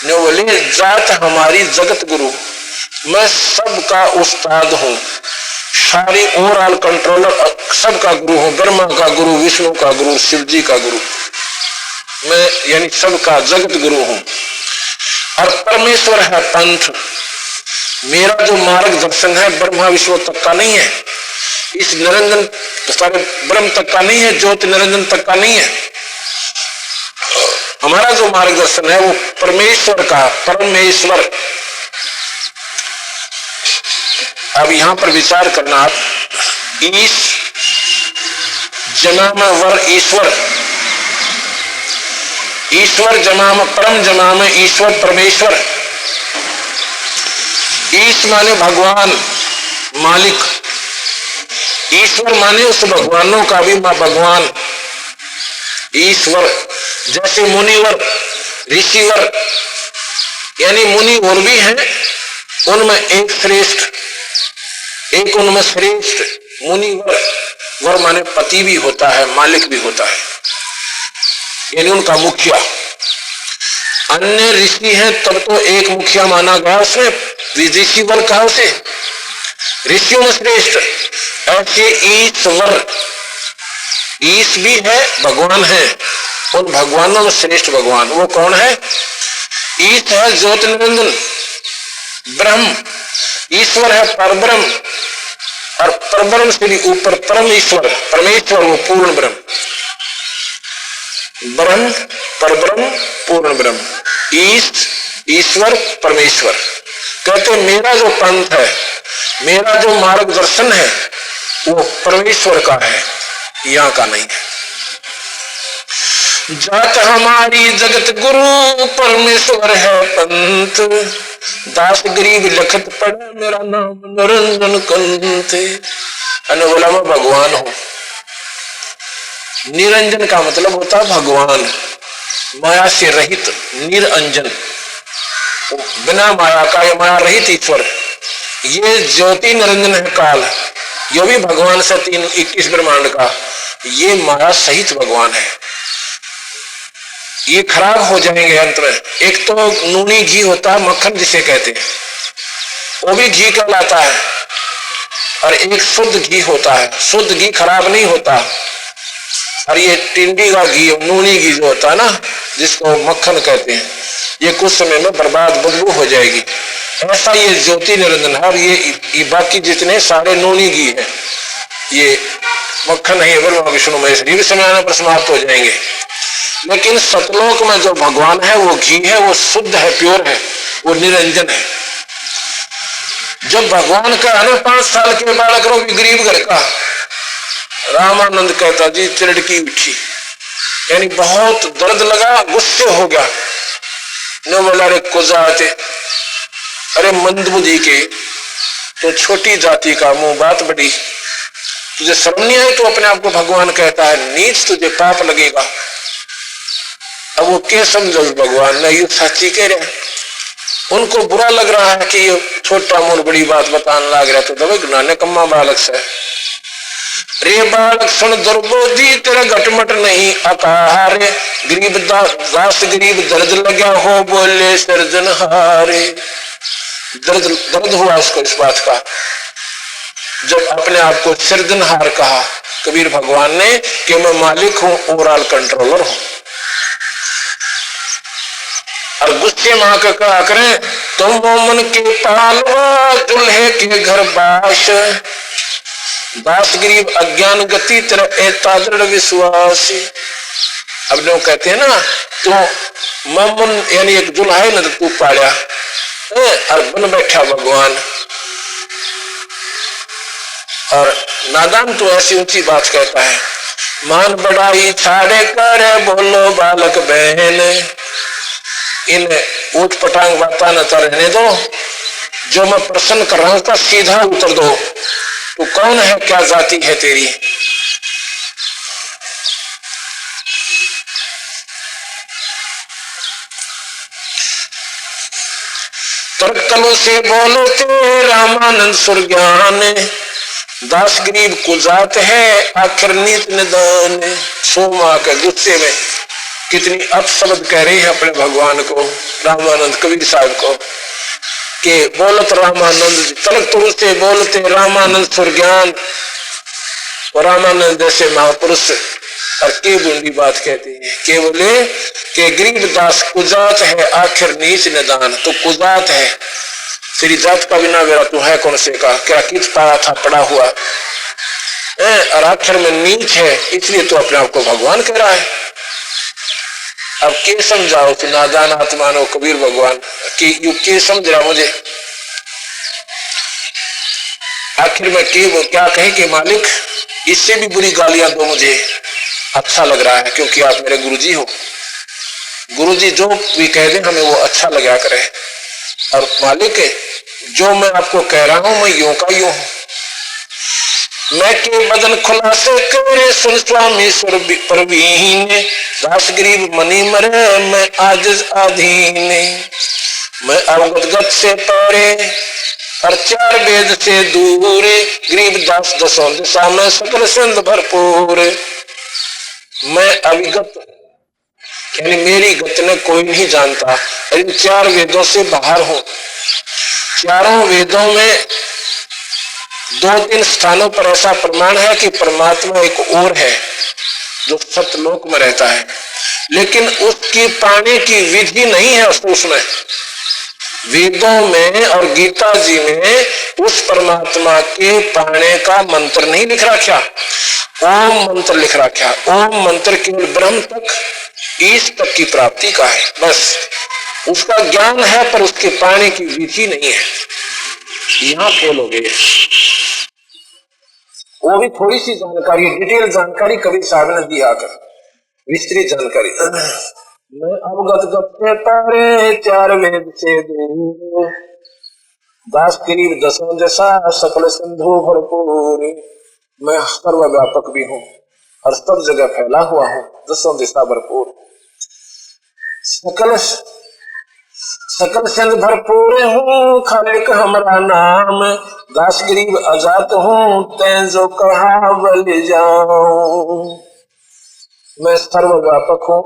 न्यू बोले जात हमारी जगत गुरु, मैं सबका उस्ताद हूं, सारे ओवरऑल कंट्रोलर, सबका गुरु हूं, ब्रह्मा का गुरु, विष्णु का गुरु, शिव जी का गुरु, मैं यानी सबका जगत गुरु हूं। और परमेश्वर है पंथ, मेरा जो मार्गदर्शन है ब्रह्मा विष्णु तक का नहीं है, इस निरंजन सारे ब्रह्म तक का नहीं है, ज्योति निरंजन तक का नहीं है। हमारा जो मार्गदर्शन है वो परमेश्वर का, परमेश्वर। अब यहां पर विचार करना आप, ईश जमा में वर ईश्वर, ईश्वर जमा में परम, जमा में ईश्वर परमेश्वर। ईश माने भगवान मालिक, ईश्वर माने उस भगवानों का भी भगवान ईश्वर। जैसे मुनिवर ऋषिवर, यानी मुनि और भी हैं, उनमें एक श्रेष्ठ, एक उनमें श्रेष्ठ मुनिवर। वर माने पति भी होता है, मालिक भी होता है, यानी उनका मुखिया। अन्य ऋषि हैं तब तो एक मुखिया माना गया, उसने ऋषिवर कहा उसे, ऋषियों में श्रेष्ठ। ऐसे ईश्वर, ईश भी है, भगवान है, उन भगवानों में श्रेष्ठ भगवान वो कौन है? ईश है ज्योति निरंजन ब्रह्म, ईश्वर है परब्रह्म, और परब्रह्म से भी ऊपर परम ईश्वर परमेश्वर, वो पूर्ण ब्रह्म, ब्रह्म परब्रह्म पूर्ण ब्रह्म, ईश ईश्वर परमेश्वर। कहते मेरा जो पंथ है, मेरा जो मार्गदर्शन है वो परमेश्वर का है, यहाँ का नहीं है। जात हमारी जगत गुरु परमेश्वर है पंथ, दास गरीब लखत पड़ा मेरा नाम निरंजन कंथ। बोला मैं भगवान हूं। निरंजन का मतलब होता है भगवान, माया से रहित, निरंजन बिना माया का, ये माया रहित ईश्वर। ये ज्योति निरंजन है काल, ये भी भगवान से 21 ब्रह्मांड का, ये माया सहित भगवान है। ये खराब हो जाएंगे अंत में। एक तो नूनी घी होता है, मक्खन जिसे कहते हैं, वो भी घी कहलाता है, और एक शुद्ध घी होता है, शुद्ध घी खराब नहीं होता। और ये टिंडी का घी, नूनी घी जो होता है ना, जिसको मक्खन कहते हैं, ये कुछ समय में बर्बाद बदबू हो जाएगी। ऐसा ये ज्योति निरंजन है, और ये बाकी जितने सारे नूनी घी है, ये मक्खन नहीं है, ब्रह्मा विष्णु महेश, ये भी समय आने पर समाप्त हो जाएंगे। लेकिन सतलोक में जो भगवान है वो घी है, वो शुद्ध है, प्योर है, वो निरंजन है। जब भगवान का है ना 5 साल के बालक रो भी गरीब घर का, रामानंद कहता जी चिड़की उठी, यानी बहुत दर्द लगा, गुस्से हो गया। न बोला रे कुजाते, अरे मंदबुद्धि के, तो छोटी जाति का मुंह बात बड़ी, तुझे शर्म नहीं आई? तो अपने आप को भगवान कहता है, नीच तुझे पाप लगेगा। अब वो क्या समझो भगवान ने, ये सच्ची कह रहे हैं। उनको बुरा लग रहा है कि ये छोटा मोर बड़ी बात बताने लग रहा, तो दबे गुना कम्मा बालक से। रे बालक सुन दुर्बोधी, तेरा घटमट नहीं अकाहारे, गरीब दास गरीब दर्द लगा हो बोले सृजनहारे। दर्द हुआ उसको इस बात का, जब अपने आप को सृजनहार कहा कबीर भगवान ने कि मैं मालिक हूं, ओवरऑल कंट्रोलर हूं। और गुस्से में आकर कहा करें, तुम मोमन के पालवा दुल्हे के घर बाश, दास गरीब अज्ञान गति तेरा एता दृढ़ विश्वास। अब लोग कहते हैं ना, तो मोमन यानी एक दुल्हा है ना, तो तू पालिया और बन बैठा भगवान, और नादान तो ऐसी ऊंची बात कहता है, मान बढ़ाई छाड़े कर बोलो बालक बहन, इन ऊट पटांग बाता न रहने दो, जो मैं प्रश्न कर रहा हूं उसका सीधा उत्तर दो। तू कौन है, क्या जाति है तेरी? तर्कलों से बोलो ते रामानंद सुरज्ञान, दास गरीब कुजात है आखिर नीत निदान। सोमा के गुस्से में कितनी अपशब्द कह रहे हैं अपने भगवान को, रामानंद कबीर साहब को, कि बोलत रामानंद तलक तुमसे बोलते रामानंद सुरज्ञान। और रामानंद जैसे महापुरुष और के बूंदी बात कहते हैं, के बोले कि गरीब दास कुजात है आखिर नीच निदान। तो कुजात है, तेरी जात का बिना मेरा तू है कौन से का, क्या कित पाया था पड़ा हुआ, और आखिर में नीच है, इसलिए तो अपने आप को भगवान कह रहा है। अब के समझाओ कि नादान आत्मानो कबीर भगवान कि यू के समझ रहा मुझे। आखिर में वो क्या कहे कि मालिक इससे भी बुरी गालियां दो, मुझे अच्छा लग रहा है क्योंकि आप मेरे गुरुजी हो। गुरुजी जो भी कह दे हमें वो अच्छा लगा करे। और मालिक जो मैं आपको कह रहा हूं मैं यूं का यूं हूं। मैं के बदन खुलासे करे सुन स्वामी स्वर परवीन, दास गरीब मनी मरे मैं आजिज अधीन। मैं अवगत गत से परे और चार वेद से दूर, गरीब दास दसों दिशा में सकल सिंध भरपूर। मैं अविगत यानी मेरी गत ने कोई नहीं जानता, इन चार वेदों से बाहर हूं। चारों वेदों में 2-3 स्थानों पर ऐसा प्रमाण है कि परमात्मा एक और है जो सतलोक में रहता है, लेकिन उसकी पाने की विधि नहीं है उसमें। वेदों में और गीता जी में उस परमात्मा के पाने का मंत्र नहीं लिख रखा, ओम मंत्र लिख रखा। ओम मंत्र केवल ब्रह्म तक, ईश तक की प्राप्ति का है, बस उसका ज्ञान है पर उसके पाने की विधि नहीं है। यहां खोलोगे वो भी थोड़ी सी जानकारी, डिटेल जानकारी कभी साहब ने दी आकर, विस्तृत जानकारी। मैं अवगत गप्पे तारे चार वेद से दूर, दास करीब दसों जैसा सकल सिंधु भरपूर। मैं सर्वव्यापक भी हूँ और सब जगह फैला हुआ हूँ, दसों दिशा भरपूर। सकल सिंध भरपूर हूँ, खालिक हमारा नाम, दास गरीब आजाद हूँ तैं जो कहा बल जाऊं। मैं सर्वव्यापक हूँ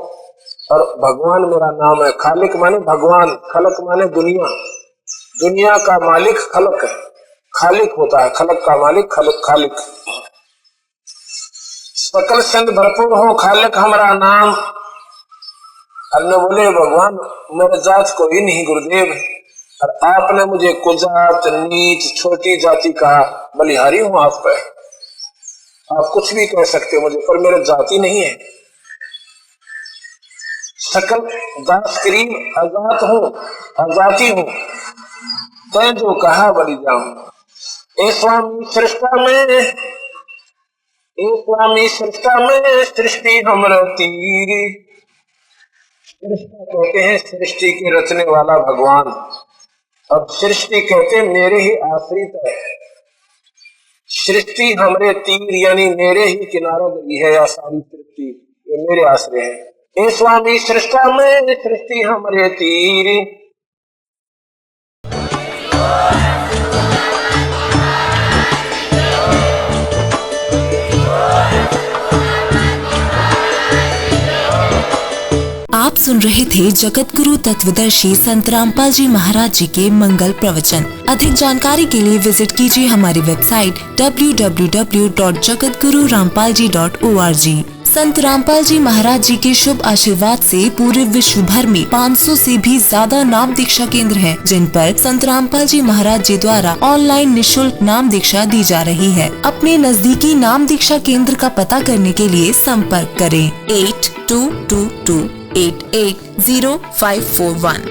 और भगवान मेरा नाम है। खालिक माने भगवान, खलक माने दुनिया, दुनिया का मालिक खलक है, खालिक होता है, खलक का मालिक खालिक। सकल सिंध भरपूर हूँ, खालिक हमारा नाम। अन्य बोले भगवान मेरे जात कोई नहीं गुरुदेव, और आपने मुझे कुजात नीच छोटी जाति कहा, बलिहारी हूँ आप पे, आप कुछ भी कह सकते हो मुझे, पर मेरे जाति नहीं है। सकल दास करीब आजाद हूँ, आजाती हूँ तैं जो कहा बलि जाऊं। ए स्वामी सृष्टा में सृष्टि हमरा तीरी। सृष्टा कहते हैं सृष्टि के रचने वाला भगवान, अब सृष्टि कहते हैं मेरे ही आश्रित है। सृष्टि हमरे तीर यानी मेरे ही किनारा गई है, या सारी सृष्टि ये मेरे आश्रय है। ए स्वामी सृष्टा में सृष्टि हमरे तीर। आप सुन रहे थे जगत गुरु तत्वदर्शी संत रामपाल जी महाराज जी के मंगल प्रवचन। अधिक जानकारी के लिए विजिट कीजिए हमारी वेबसाइट www.jagatgururampalji.org। संत रामपाल जी महाराज जी के शुभ आशीर्वाद से पूरे विश्व भर में 500 से भी ज्यादा नाम दीक्षा केंद्र हैं, जिन पर संत रामपाल जी महाराज जी द्वारा ऑनलाइन निशुल्क नाम दीक्षा दी जा रही है। अपने नजदीकी नाम दीक्षा केंद्र का पता करने के लिए संपर्क करें 8222880541।